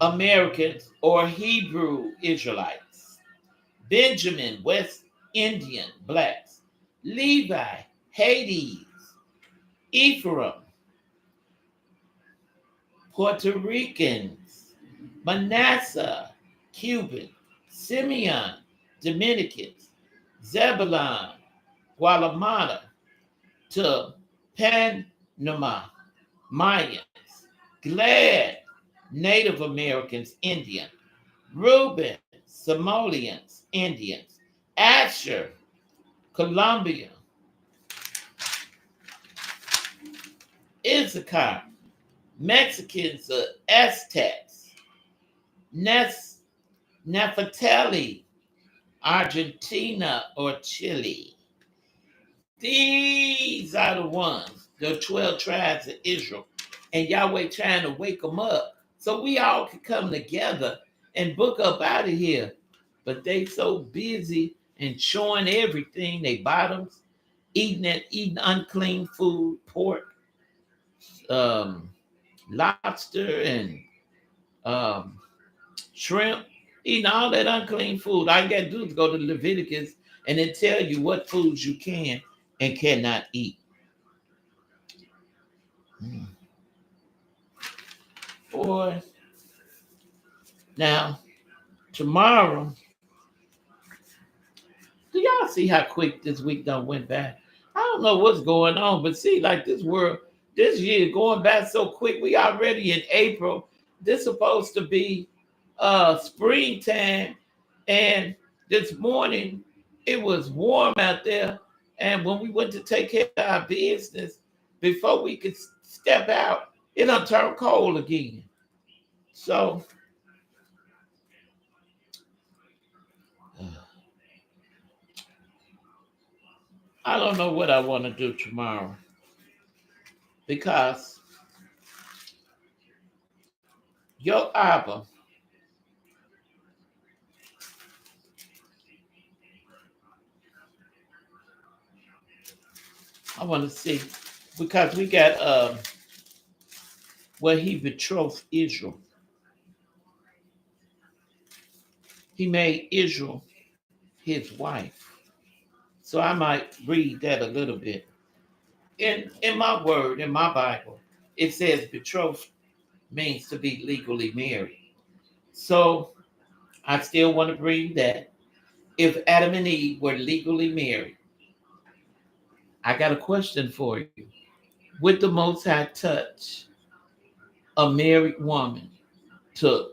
Americans or Hebrew Israelites, Benjamin, West Indian blacks, Levi, Hades, Ephraim, Puerto Ricans, Manasseh, Cuban, Simeon, Dominicans, Zebulon, Guatemala, to Panama, Mayans, Glad, Native Americans, Indian, Reuben, Somalians, Indians, Asher, Colombia, Issachar, Mexicans, Aztecs, Nefertali, Argentina or Chile. These are the ones, the 12 tribes of Israel. And Yahweh trying to wake them up so we all can come together and book up out of here. But they so busy and showing everything, they bottoms, eating unclean food, pork, lobster, and shrimp, eating all that unclean food. All you got to do is go to Leviticus and it tell you what foods you can and cannot eat. Boy, now tomorrow, do y'all see how quick this week done went by? I don't know what's going on, but see, like this world, this year going by so quick. We already in April. This supposed to be springtime, and this morning it was warm out there. And when we went to take care of our business, before we could step out, it done turned cold again. So I don't know what I want to do tomorrow because your Abba, I want to see, because we got where he betrothed Israel. He made Israel his wife. So I might read that a little bit. In my word, in my Bible, it says betrothed means to be legally married. So I still want to read that. If Adam and Eve were legally married, I got a question for you. Would the Most High touch a married woman to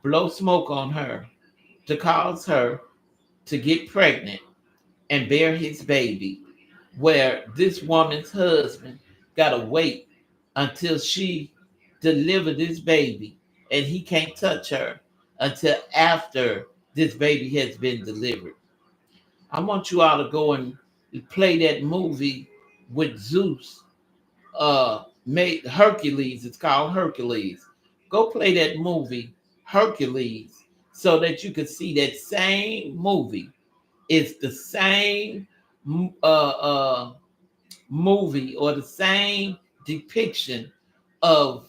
blow smoke on her, to cause her to get pregnant and bear his baby, where this woman's husband got to wait until she delivered this baby and he can't touch her until after this baby has been delivered? I want you all to go and play that movie with Zeus, made Hercules. It's called Hercules. Go play that movie, Hercules, so that you can see that same movie. It's the same movie or the same depiction of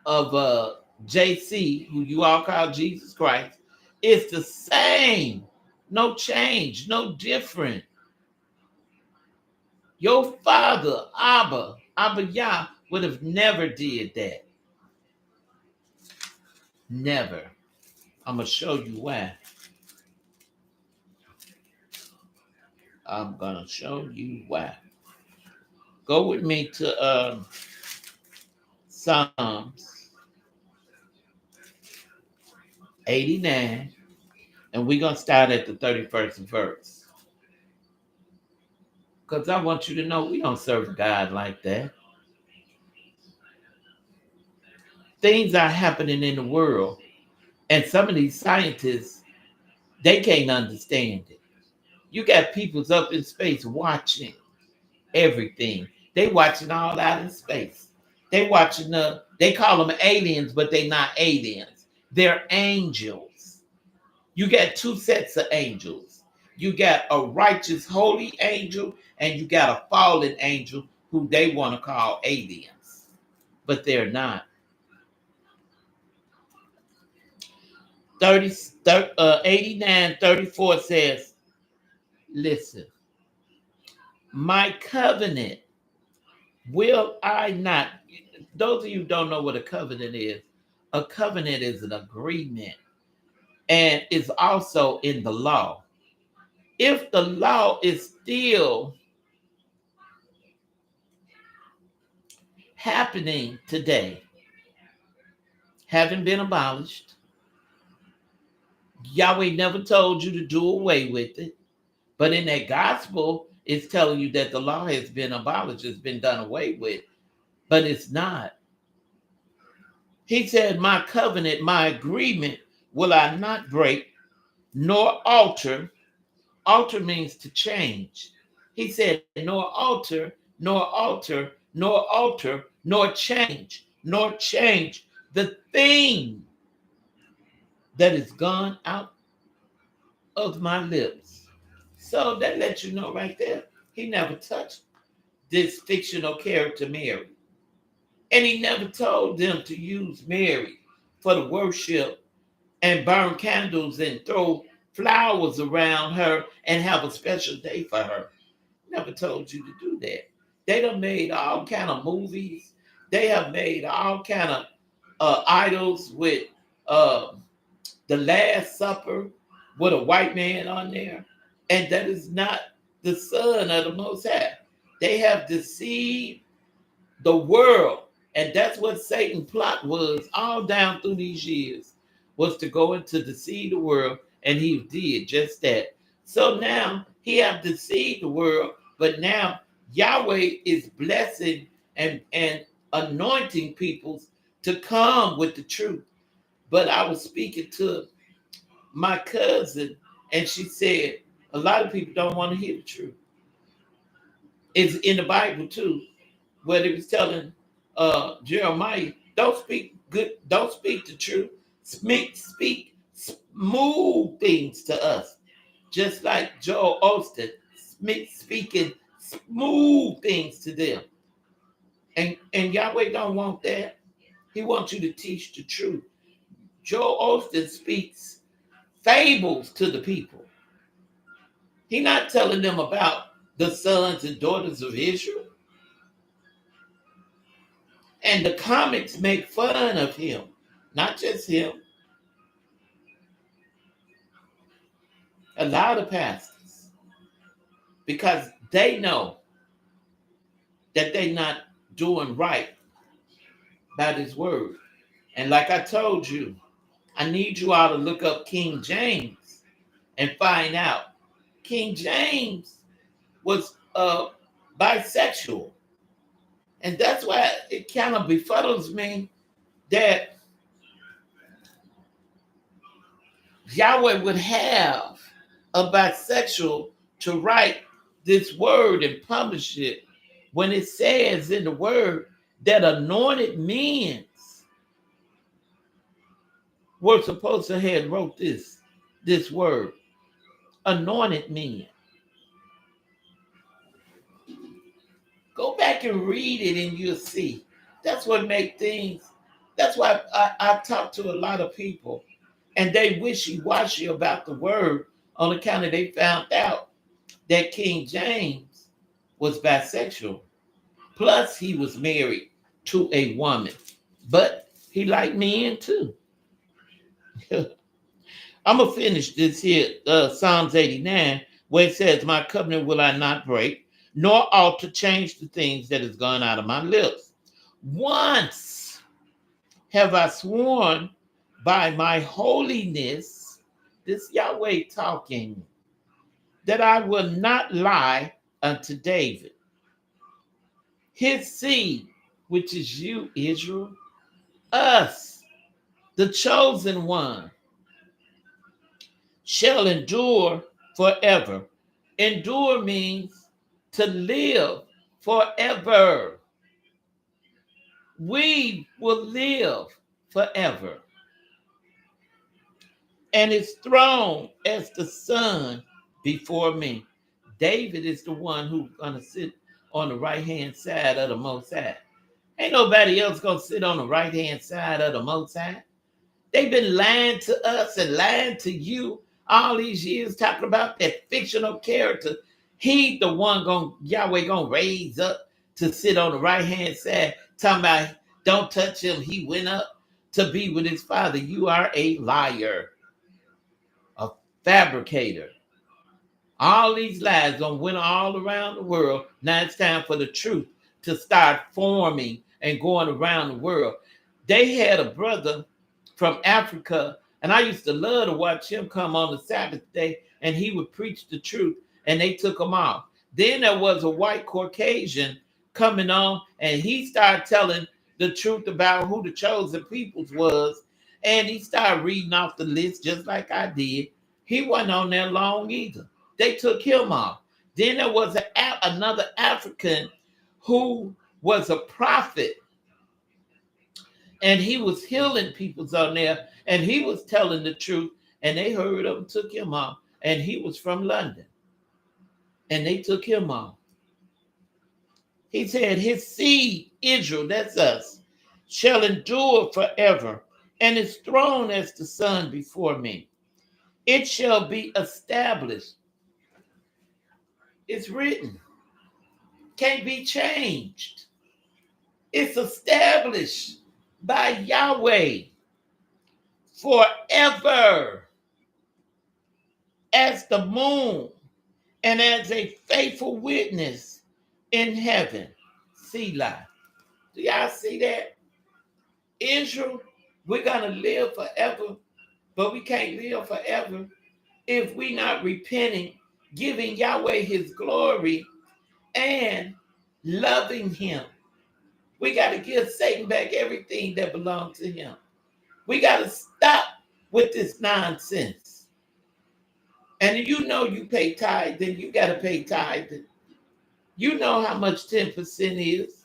JC, who you all call Jesus Christ, It's the same. No change, no different. Your father, Abba Yah, would have never did that. Never. I'm going to show you why. I'm going to show you why. Go with me to Psalms 89, and we're going to start at the 31st verse. Because I want you to know we don't serve God like that. Things are happening in the world, and some of these scientists, they can't understand it. You got peoples up in space watching everything. They watching all out in space. They watching they call them aliens, but they not aliens. They're angels. You got two sets of angels. You got a righteous, holy angel, and you got a fallen angel who they want to call aliens, but they're not. 89:34 says, listen, my covenant will I not. Those of you who don't know what a covenant is, a covenant is an agreement and is also in the law. If the law is still happening today, haven't been abolished, Yahweh never told you to do away with it, but in that gospel, it's telling you that the law has been abolished, it's been done away with, but it's not. He said, my covenant, my agreement will I not break, nor alter. Alter means to change. He said, nor alter, nor alter, nor alter, nor change the thing that is gone out of my lips. So that lets you know right there, he never touched this fictional character, Mary. And he never told them to use Mary for the worship and burn candles and throw flowers around her and have a special day for her. Never told you to do that. They done made all kind of movies. They have made all kind of idols with the Last Supper with a white man on there. And that is not the Son of the Most High. They have deceived the world. And that's what Satan's plot was all down through these years, was to go and to deceive the world. And he did just that. So now he have deceived the world, but now Yahweh is blessing and anointing people to come with the truth. But I was speaking to my cousin, and she said, a lot of people don't want to hear the truth. It's in the Bible too, where it was telling Jeremiah, don't speak the truth. Speak smooth things to us. Just like Joel Osteen, speaking smooth things to them. And Yahweh don't want that. He wants you to teach the truth. Joel Osteen speaks fables to the people. He's not telling them about the sons and daughters of Israel. And the comics make fun of him, not just him. A lot of pastors, because they know that they're not doing right by this word. And like I told you, I need you all to look up King James and find out. King James was bisexual. And that's why it kind of befuddles me that Yahweh would have a bisexual to write this word and publish it when it says in the word that anointed men were supposed to have wrote this word. Anointed men. Go back and read it and you'll see. That's what make things. That's why I talk to a lot of people And they wishy-washy about the word on account of they found out that King James was bisexual. Plus, he was married to a woman. But he liked men too. I'm going to finish this here, Psalms 89, where it says, my covenant will I not break, nor alter, change the things that has gone out of my lips. Once have I sworn by my holiness, this Yahweh talking, that I will not lie unto David. His seed, which is you, Israel, us, the chosen one, shall endure forever. Endure means to live forever. We will live forever. And his throne as the sun before me. David is the one who's going to sit on the right-hand side of the Most High. Ain't nobody else going to sit on the right-hand side of the Most High. They've been lying to us and lying to you all these years, talking about that fictional character. He the one Yahweh gonna raise up to sit on the right-hand side, talking about don't touch him. He went up to be with his father. You are a liar, a fabricator. All these lies gonna win all around the world. Now it's time for the truth to start forming and going around the world. They had a brother from Africa, and I used to love to watch him come on the Sabbath day, and he would preach the truth, and they took him off. Then there was a white Caucasian coming on, and he started telling the truth about who the chosen peoples was, and he started reading off the list just like I did. He wasn't on there long either. They took him off. Then there was another African who was a prophet, and he was healing people on there, and he was telling the truth, and they heard him, took him off, and he was from London, and they took him off. He said, his seed, Israel, that's us, shall endure forever, and his throne as the sun before me. It shall be established. It's written. Can't be changed. It's established by Yahweh forever as the moon and as a faithful witness in heaven. Selah. Do y'all see that? Israel, we're going to live forever, but we can't live forever if we not repenting, giving Yahweh his glory, and loving him. We got to give Satan back everything that belongs to him. We got to stop with this nonsense. And you know you pay tithe, then you got to pay tithe. You know how much 10% is.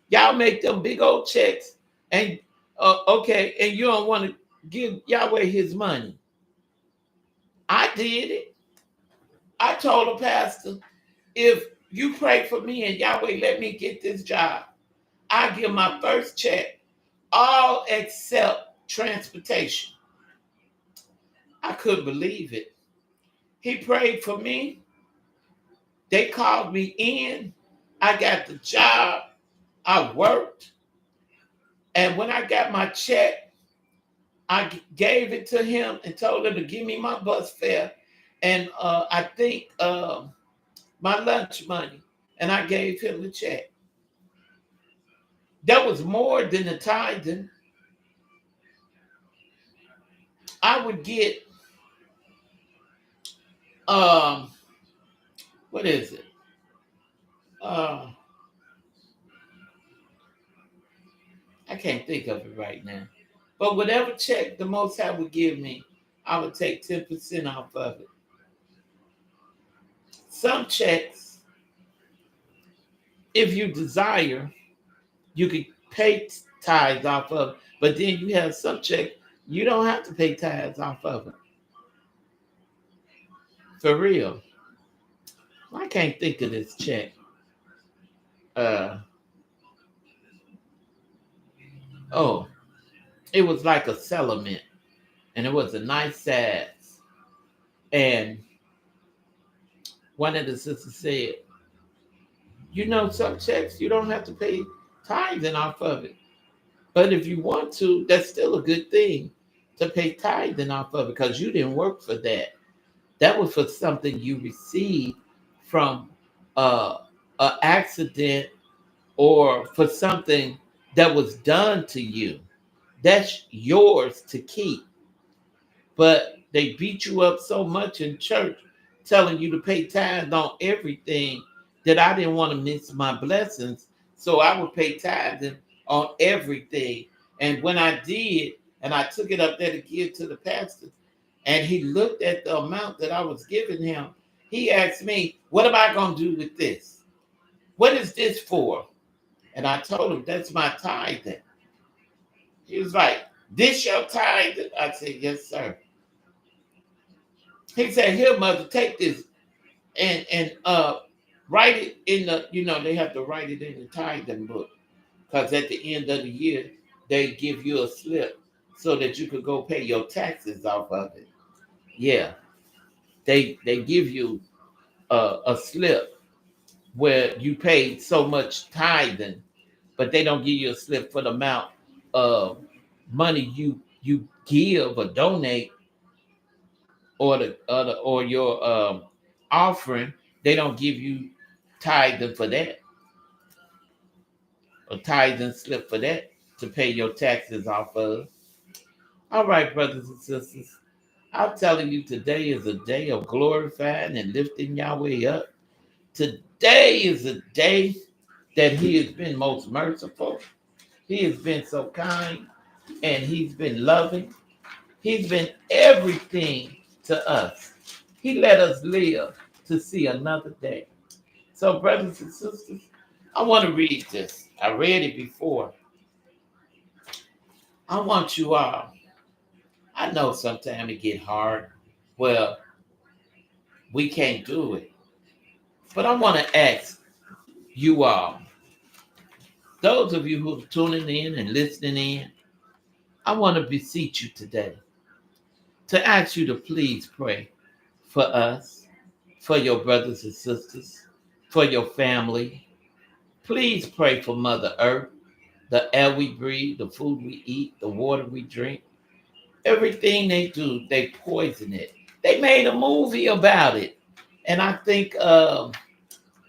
Y'all make them big old checks, and okay, and you don't want to give Yahweh his money. I did it. I told the pastor, if you pray for me and Yahweh let me get this job, I give my first check, all except transportation. I couldn't believe it. He prayed for me. They called me in. I got the job. I worked. And when I got my check, I gave it to him and told him to give me my bus fare and I think my lunch money. And I gave him the check. That was more than the tithing. I would get, what is it? I can't think of it right now. But whatever check the Most High would give me, I would take 10% off of it. Some checks, if you desire, you could pay tithes off of, but then you have some check, you don't have to pay tithes off of it. For real. I can't think of this check. It was like a settlement, and it was a nice size. And one of the sisters said, some checks you don't have to pay tithing off of it. But if you want to, that's still a good thing to pay tithing off of it because you didn't work for that. That was for something you received from uh, an accident or for something that was done to you. That's yours to keep. But they beat you up so much in church, telling you to pay tithes on everything that I didn't want to miss my blessings. So I would pay tithing on everything. And when I did, and I took it up there to give to the pastor, and he looked at the amount that I was giving him, he asked me, "What am I going to do with this? What is this for?" And I told him, "That's my tithing." He was like, "This your tithing?" I said, "Yes, sir." He said, "Here, mother, take this and write it in they have to write it in the tithing book. Because at the end of the year, they give you a slip so that you could go pay your taxes off of it." Yeah. They give you a slip where you paid so much tithing, but they don't give you a slip for the amount of money you give or donate or your offering. They don't give you tithing for that, or tithing slip for that to pay your taxes off of. All right, brothers and sisters, I'm telling you, today is a day of glorifying and lifting Yahweh up. Today is a day that He has been most merciful. He has been so kind, and He's been loving. He's been everything to us. He let us live to see another day. So, brothers and sisters, I want to read this. I read it before. I want you all. I know sometimes it get hard. Well, we can't do it. But I want to ask you all, those of you who are tuning in and listening in, I want to beseech you today to ask you to please pray for us, for your brothers and sisters, for your family. Please pray for Mother Earth, the air we breathe, the food we eat, the water we drink. Everything they do, they poison it. They made a movie about it. And I think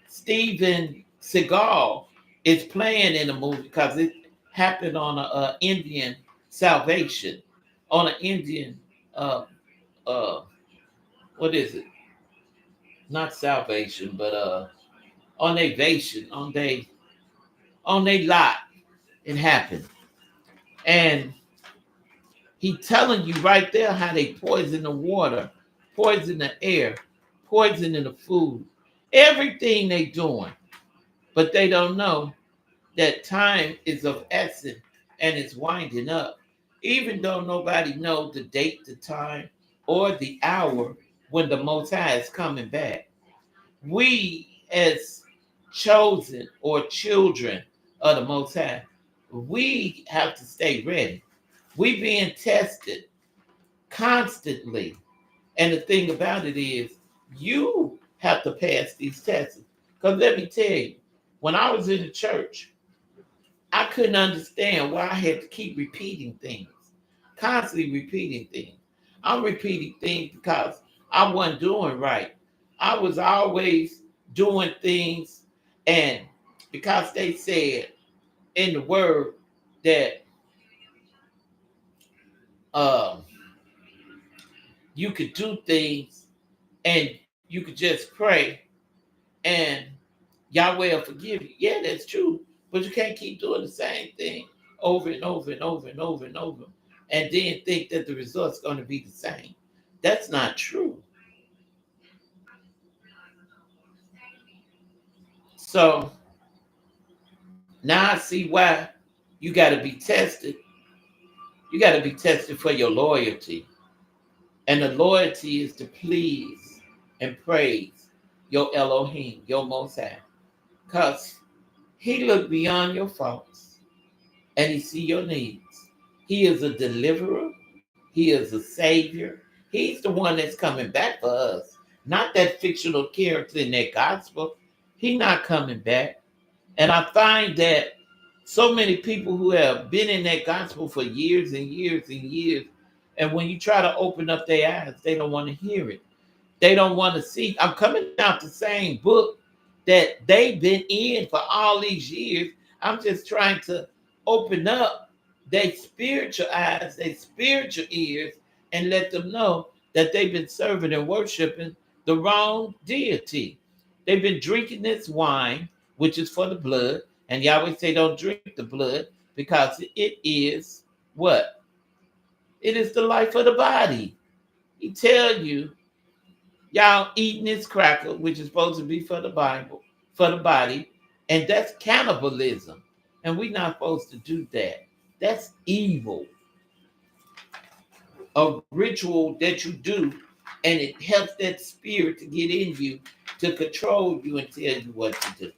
Steven Seagal is playing in the movie because it happened on a Indian salvation, on an Indian, uh, uh, what is it? Not salvation, but on their vation, on their lot, it happened. And he telling you right there how they poison the water, poison the air, poisoning the food, everything they doing. But they don't know that time is of essence and it's winding up. Even though nobody knows the date, the time, or the hour when the Most High is coming back. We as chosen or children of the Most High, we have to stay ready. We being tested constantly. And the thing about it is, you have to pass these tests. Because let me tell you, when I was in the church, I couldn't understand why I had to keep repeating things, constantly repeating things. I'm repeating things because I wasn't doing right. I was always doing things, and because they said in the word that um, you could do things and you could just pray and Yahweh will forgive you. Yeah, that's true. But you can't keep doing the same thing over and over and over and over and over and then think that the result's going to be the same. That's not true. So now I see why you got to be tested. You got to be tested for your loyalty. And the loyalty is to please and praise your Elohim, your Most High. Because He looked beyond your faults and He see your needs. He is a deliverer. He is a savior. He's the one that's coming back for us, not that fictional character in that gospel. He not coming back. And I find that so many people who have been in that gospel for years and years and years, and when you try to open up their eyes, they don't want to hear it. They don't want to see. I'm coming out the same book that they've been in for all these years. I'm just trying to open up their spiritual eyes, their spiritual ears, and let them know that they've been serving and worshiping the wrong deity. They've been drinking this wine, which is for the blood, and Yahweh say don't drink the blood because it is what? It is the life of the body. He tell you, y'all eating this cracker, which is supposed to be for the Bible, for the body, and that's cannibalism. And we're not supposed to do that. That's evil. A ritual that you do, and it helps that spirit to get in you to control you and tell you what to do.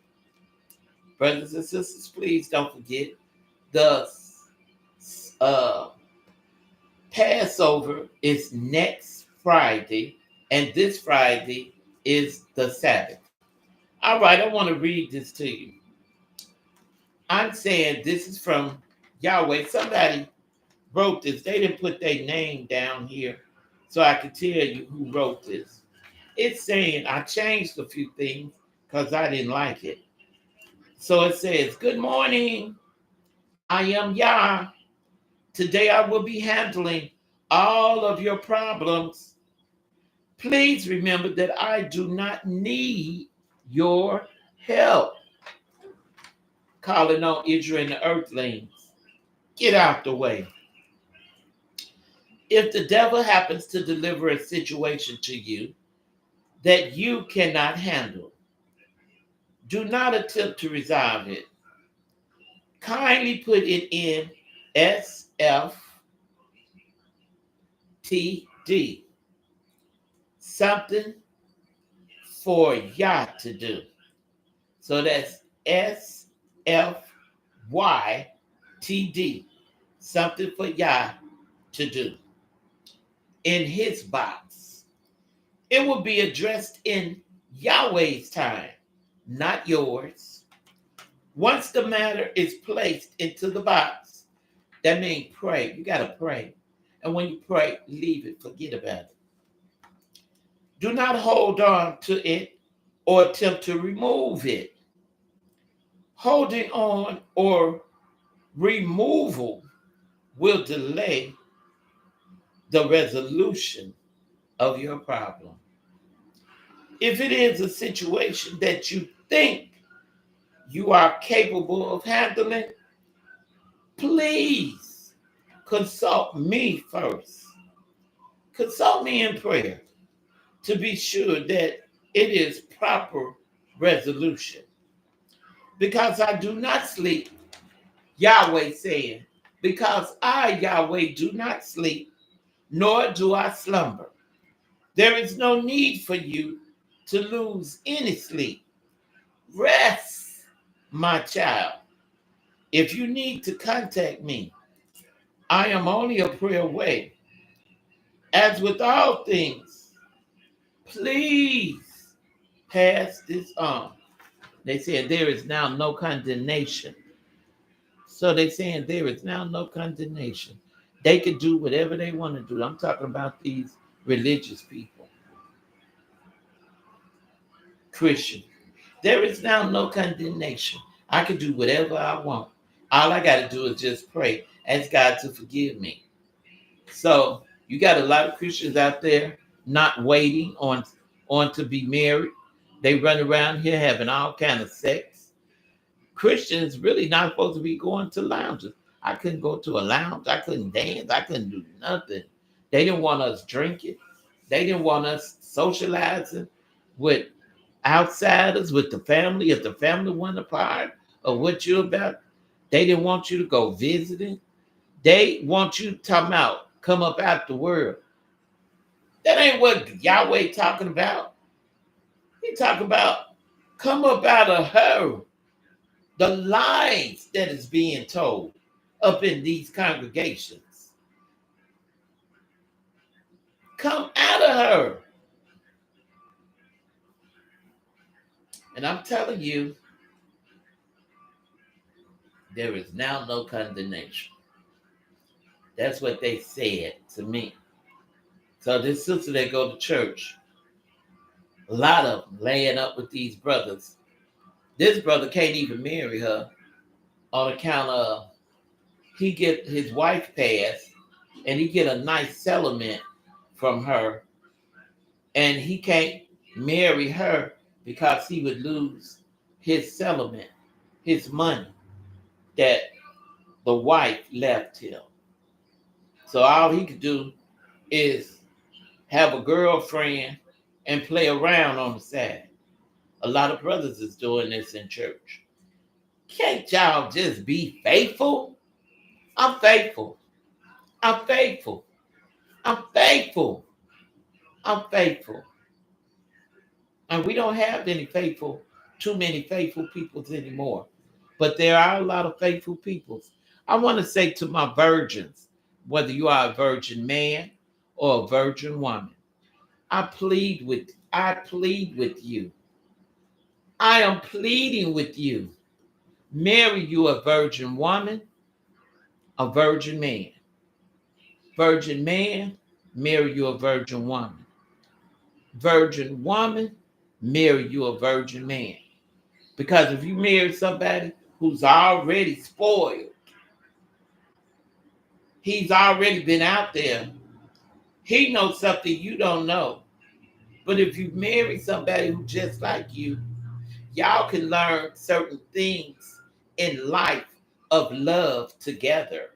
Brothers and sisters, please don't forget the uh, Passover is next Friday, and this Friday is the Sabbath. All right, I want to read this to you. I'm saying this is from Yahweh. Somebody wrote this. They didn't put their name down here so I could tell you who wrote this. It's saying I changed a few things because I didn't like it. So it says, good morning. I am Yah. Today I will be handling all of your problems. Please remember that I do not need your help. Calling on Israel and the earthlings. Get out the way. If the devil happens to deliver a situation to you that you cannot handle, do not attempt to resolve it. Kindly put it in SFTD, something for Yah to do. So that's SFYTD, something for Yah to do. In his box. It will be addressed in Yahweh's time, not yours. Once the matter is placed into the box, that means pray. You got to pray. And when you pray, leave it. Forget about it. Do not hold on to it or attempt to remove it. Holding on or removal will delay the resolution of your problem. If it is a situation that you think you are capable of handling, please consult me first. Consult me in prayer to be sure that it is proper resolution. Because I do not sleep, Yahweh saying, because I, Yahweh, do not sleep, nor do I slumber. There is no need for you to lose any sleep. Rest, my child. If you need to contact me, I am only a prayer away. As with all things, please pass this on. They said there is now no condemnation. So they're saying there is now no condemnation. They could do whatever they want to do. I'm talking about these religious people, Christians. There is now no condemnation. I can do whatever I want. All I got to do is just pray, ask God to forgive me. So you got a lot of Christians out there not waiting on to be married. They run around here having all kind of sex. Christians really not supposed to be going to lounges. I couldn't go to a lounge. I couldn't dance. I couldn't do nothing. They didn't want us drinking. They didn't want us socializing with outsiders, with the family. If the family wasn't a part of what you're about, they didn't want you to go visiting. They want you talking about come up out the world. That ain't what Yahweh talking about. He talking about come up out of her. The lies that is being told up in these congregations. come out of her. And I'm telling you, there is now no condemnation. That's what they said to me. So this sister that go to church, a lot of them laying up with these brothers. This brother can't even marry her on account of he get his wife passed and he get a nice settlement from her, and he can't marry her because he would lose his settlement, his money that the wife left him. So all he could do is have a girlfriend and play around on the side. A lot of brothers is doing this in church. Can't y'all just be faithful? I'm faithful. I'm faithful. I'm faithful. I'm faithful. And we don't have too many faithful peoples anymore. But there are a lot of faithful peoples. I want to say to my virgins, whether you are a virgin man or a virgin woman, I plead with you. I am pleading with you. Marry you a virgin woman, a virgin man. Virgin man, marry you a virgin woman. Virgin woman, marry you a virgin man. Because if you marry somebody who's already spoiled, he's already been out there, he knows something you don't know. But if you marry somebody who's just like you, y'all can learn certain things in life of love together.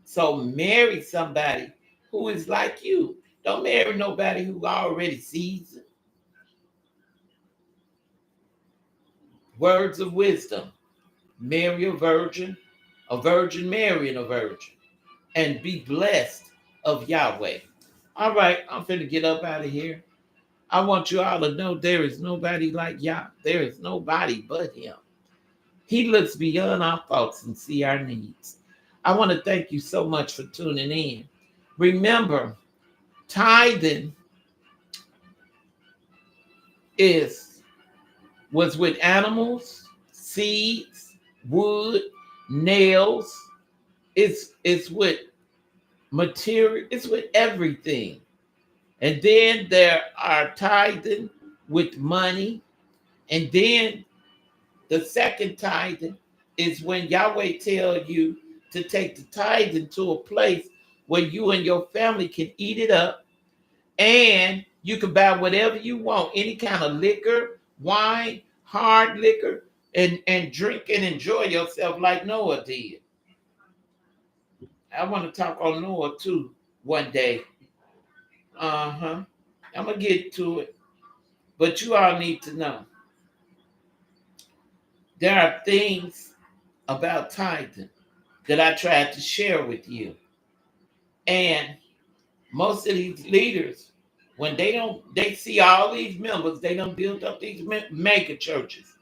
So marry somebody who is like you. Don't marry nobody who already sees it. Words of wisdom. Marry a virgin marrying a virgin, and be blessed of Yahweh. All right, I'm finna get up out of here. I want you all to know there is nobody like Yah. There is nobody but him. He looks beyond our faults and see our needs. I want to thank you so much for tuning in. Remember, tithing was with animals, seeds, wood, nails. It's with material. It's with everything. And then there are tithing with money. And then the second tithing is when Yahweh tells you to take the tithing to a place where you and your family can eat it up, and you can buy whatever you want, any kind of liquor, wine, hard liquor, and drink and enjoy yourself like Noah did. I want to talk on Noah too one day. I'm going to get to it. But you all need to know there are things about tithing that I tried to share with you. And most of these leaders, when they see all these members, they don't build up these mega churches.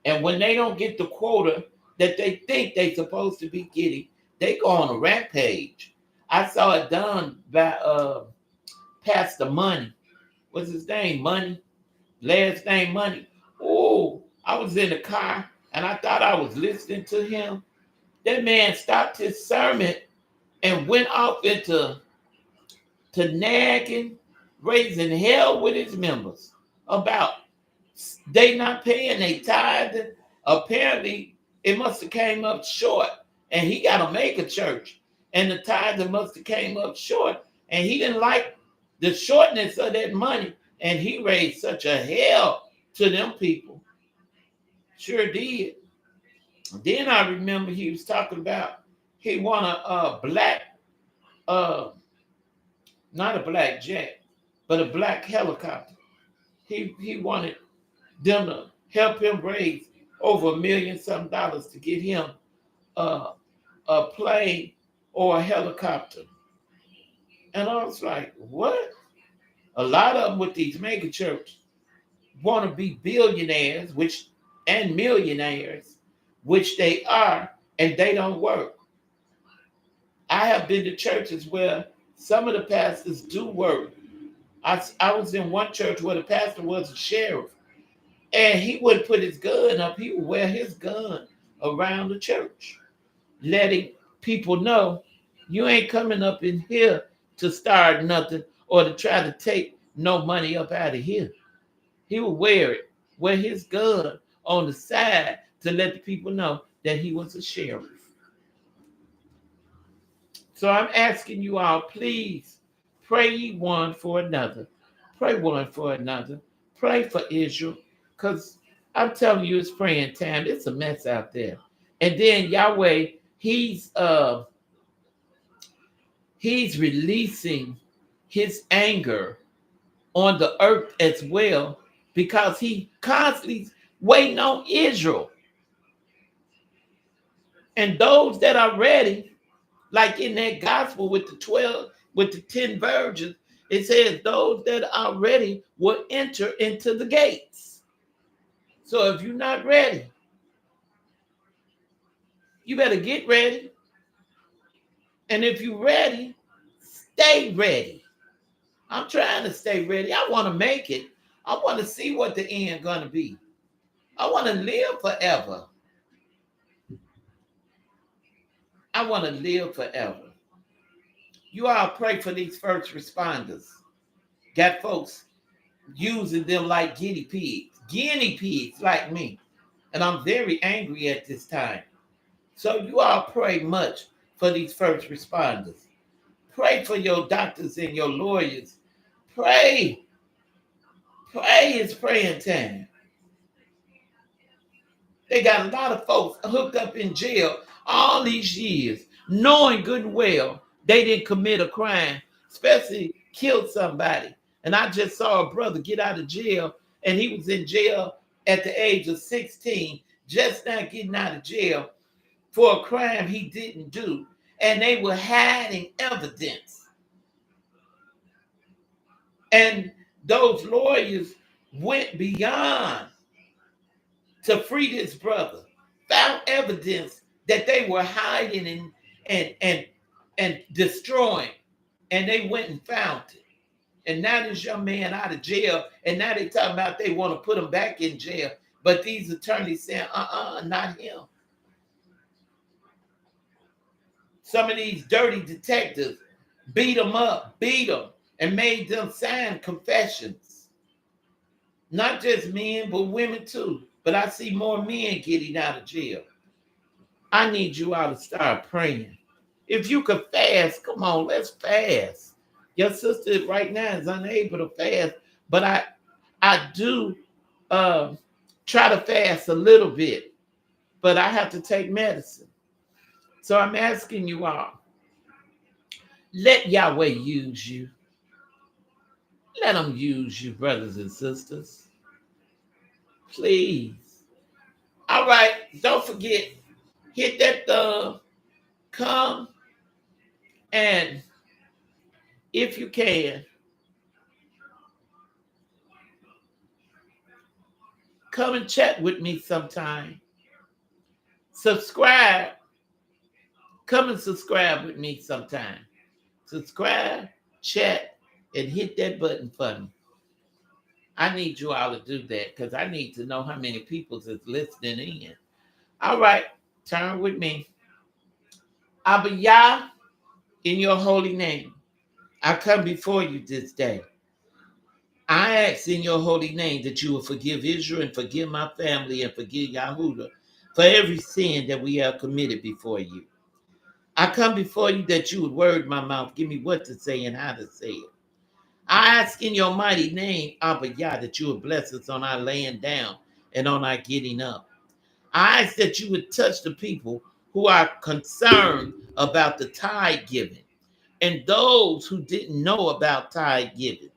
And when they don't get the quota that they think they're supposed to be getting, they go on a rampage. I saw it done by Pastor Money. What's his name? Money? Last name Money. Oh, I was in the car and I thought I was listening to him. That man stopped his sermon and went off into nagging, raising hell with his members about they not paying their tithe. Apparently, it must have came up short, and he got to make a church, and the tithe must have came up short, and he didn't like the shortness of that money, and he raised such a hell to them people. Sure did. Then I remember he was talking about he want a black, not a black jet, but a black helicopter. He wanted them to help him raise over $1 million some to get him a plane or a helicopter. And I was like, what? A lot of them with these mega churches want to be billionaires, and millionaires, which they are, and they don't work. I have been to churches where some of the pastors do work, I was in one church where the pastor was a sheriff, and he wouldn't put his gun up. He would wear his gun around the church, letting people know you ain't coming up in here to start nothing or to try to take no money up out of here. He would wear his gun on the side to let the people know that he was a sheriff. So I'm asking you all, please pray one for another. Pray one for another. Pray for Israel. Because I'm telling you, it's praying time. It's a mess out there. And then Yahweh, he's releasing his anger on the earth as well, because he constantly waiting on Israel. And those that are ready, like in that gospel with the 12, with the 10 virgins, it says those that are ready will enter into the gates. So if you're not ready, you better get ready. And if you're ready, stay ready. I'm trying to stay ready. I want to make it. I want to see what the end going to be. I want to live forever. I want to live forever. You all pray for these first responders. Got folks using them like guinea pigs like me. And I'm very angry at this time. So you all pray much for these first responders. Pray for your doctors and your lawyers. Pray. Pray is praying time. They got a lot of folks hooked up in jail all these years, knowing good and well they didn't commit a crime, especially killed somebody. And I just saw a brother get out of jail, and he was in jail at the age of 16, just not getting out of jail for a crime he didn't do. And they were hiding evidence. And those lawyers went beyond to free this brother, found evidence that they were hiding and destroying, and they went and found it. And now this young man out of jail, and now they talking about they want to put him back in jail, but these attorneys saying, not him. Some of these dirty detectives beat them up, and made them sign confessions. Not just men, but women too. But I see more men getting out of jail. I need you all to start praying. If you could fast, come on, let's fast. Your sister right now is unable to fast, but I do try to fast a little bit, but I have to take medicine. So I'm asking you all, let Yahweh use you. Let him use you, brothers and sisters. Please. All right, don't forget, hit that thumb, come, and if you can, come and chat with me sometime. Subscribe. Come and subscribe with me sometime. Subscribe, chat, and hit that button for me. I need you all to do that because I need to know how many people is listening in. All right, turn with me. Abba Yah, in your holy name, I come before you this day. I ask in your holy name that you will forgive Israel and forgive my family and forgive Yahudah for every sin that we have committed before you. I come before you that you would word my mouth, give me what to say and how to say it. I ask in your mighty name, Abba Yah, that you would bless us on our laying down and on our getting up. I ask that you would touch the people who are concerned about the tithe giving and those who didn't know about tithe giving.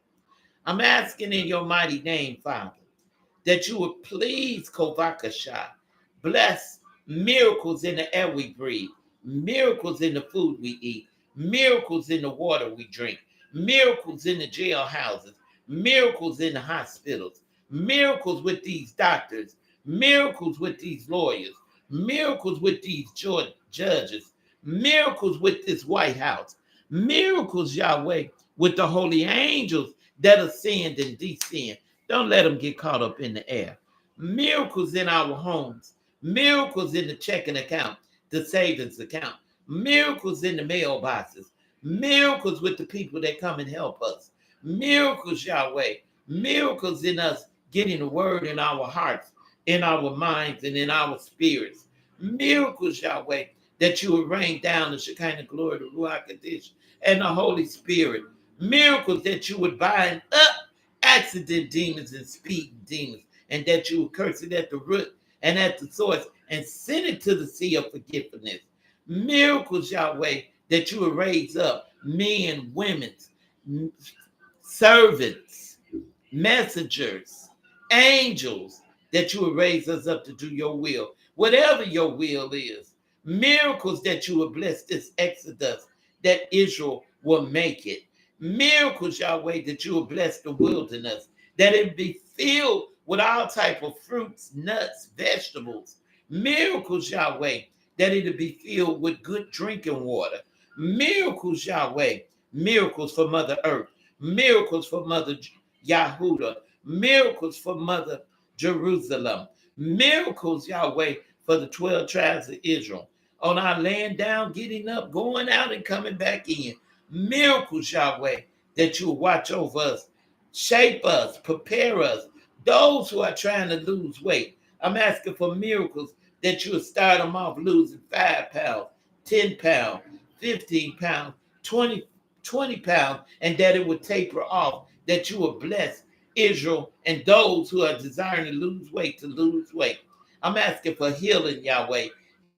I'm asking in your mighty name, Father, that you would please, Kovakasha, bless miracles in the air we breathe, miracles in the food we eat, miracles in the water we drink, miracles in the jailhouses, miracles in the hospitals, miracles with these doctors, miracles with these lawyers, miracles with these judges, miracles with this White House, miracles, Yahweh, with the holy angels that ascend and descend. Don't let them get caught up in the air. Miracles in our homes, miracles in the checking account, the savings account, miracles in the mailboxes, miracles with the people that come and help us, miracles, Yahweh, miracles in us getting the word in our hearts, in our minds, and in our spirits. Miracles, Yahweh, that you will rain down the Shekinah glory, the Ruach Kadesh, and the Holy Spirit. Miracles that you would bind up accident demons and speed demons, and that you would curse it at the root and at the source and send it to the sea of forgiveness. Miracles, Yahweh, that you would raise up men, women, servants, messengers, angels, that you will raise us up to do your will, whatever your will is. Miracles that you will bless this exodus, that Israel will make it. Miracles, Yahweh, that you will bless the wilderness, that it be filled with all type of fruits, nuts, vegetables. Miracles, Yahweh, that it will be filled with good drinking water. Miracles, Yahweh, miracles for Mother Earth, miracles for Mother Yahudah, miracles for Mother Jerusalem, miracles, Yahweh, for the 12 tribes of Israel. On our laying down, getting up, going out, and coming back in. Miracles, Yahweh, that you watch over us, shape us, prepare us. Those who are trying to lose weight, I'm asking for miracles that you will start them off losing 5 pounds, 10 pounds, 15 pounds, 20 pounds, and that it would taper off, that you will bless Israel and those who are desiring to lose weight. I'm asking for healing, Yahweh,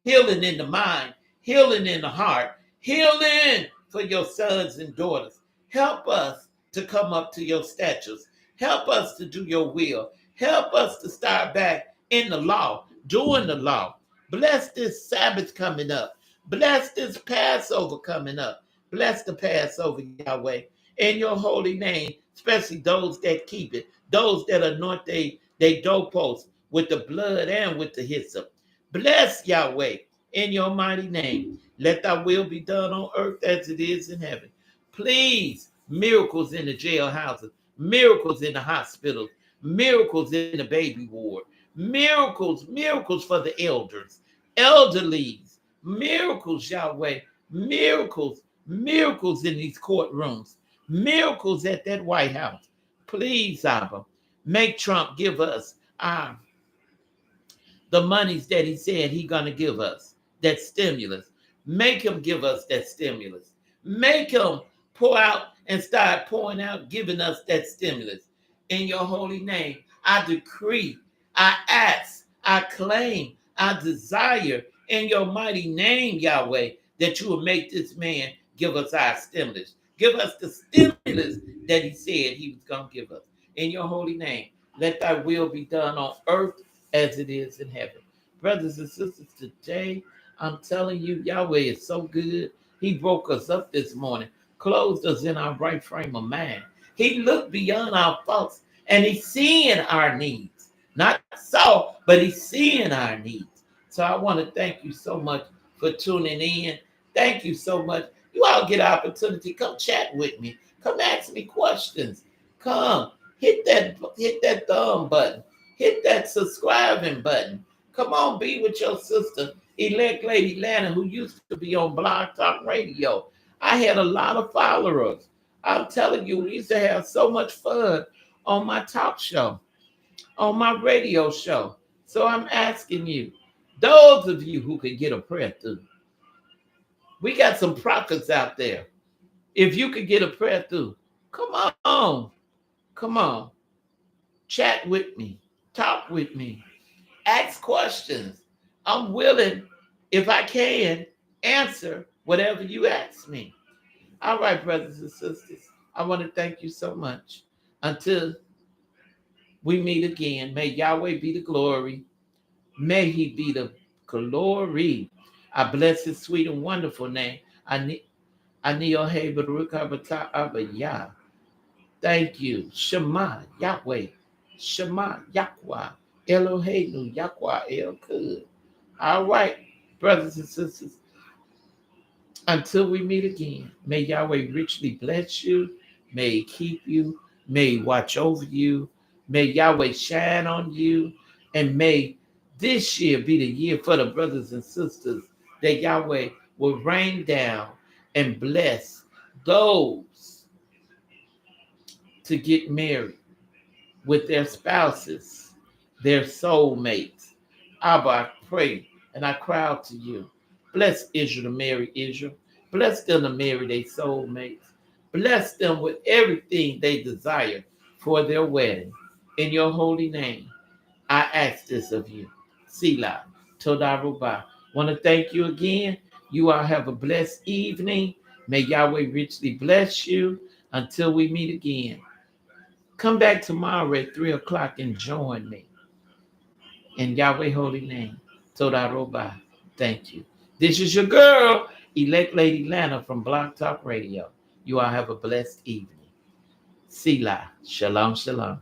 healing in the mind, healing in the heart, healing for your sons and daughters. Help us to come up to your statutes. Help us to do your will. Help us to start back in the law, doing the law. Bless this Sabbath coming up. Bless this Passover coming up. Bless the Passover, Yahweh, in your holy name, especially those that keep it, those that anoint they doorposts with the blood and with the hyssop. Bless Yahweh in your mighty name. Let thy will be done on earth as it is in heaven. Please, miracles in the jailhouses, miracles in the hospitals, miracles in the baby ward, miracles for the elders, elderlies, miracles, Yahweh, miracles in these courtrooms, miracles at that White House. Please, Abba, make Trump give us the monies that he said he gonna give us, that stimulus. Make him give us that stimulus. Make him pour out and start pouring out, giving us that stimulus. In your holy name, I decree, I ask, I claim, I desire in your mighty name, Yahweh, that you will make this man give us our stimulus. Give us the stimulus that he said he was going to give us. In your holy name, let thy will be done on earth as it is in heaven. Brothers and sisters, today I'm telling you, Yahweh is so good. He broke us up this morning, clothed us in our right frame of mind. He looked beyond our faults and he's seeing our needs. Not so, but he's seeing our needs. So I want to thank you so much for tuning in. Thank you so much. You all get an opportunity. Come chat with me. Come ask me questions. Come hit that thumb button. Hit that subscribing button. Come on, be with your sister, elect Lady LANA, who used to be on Blog Talk Radio. I had a lot of followers. I'm telling you, we used to have so much fun on my talk show, on my radio show. So I'm asking you, those of you who could get a prayer through, we got some prophets out there. If you could get a prayer through, come on, chat with me, talk with me, ask questions. I'm willing, if I can, answer whatever you ask me. All right, brothers and sisters, I want to thank you so much. Until we meet again, may Yahweh be the glory. May he be the glory. I bless his sweet and wonderful name. Anil Hey Baruch Abata Abaya. Thank you. Shema Yahweh. Shema Yahweh. Eloheinu Yahweh El Kud. All right, brothers and sisters. Until we meet again, may Yahweh richly bless you. May he keep you. May He watch over you. May Yahweh shine on you. And may this year be the year for the brothers and sisters that Yahweh will rain down and bless those to get married with their spouses, their soulmates. Abba, I pray and I cry out to you. Bless Israel to marry Israel. Bless them to marry their soulmates. Bless them with everything they desire for their wedding. In your holy name, I ask this of you. Selah, Todah Rubah. Want to thank you again. You all have a blessed evening. May Yahweh richly bless you until we meet again. Come back tomorrow at 3 o'clock and join me. In Yahweh holy name. Todah Rubah. Thank you. This is your girl, Elect Lady LANA from Blog Talk Radio. You all have a blessed evening. Selah. Shalom, shalom.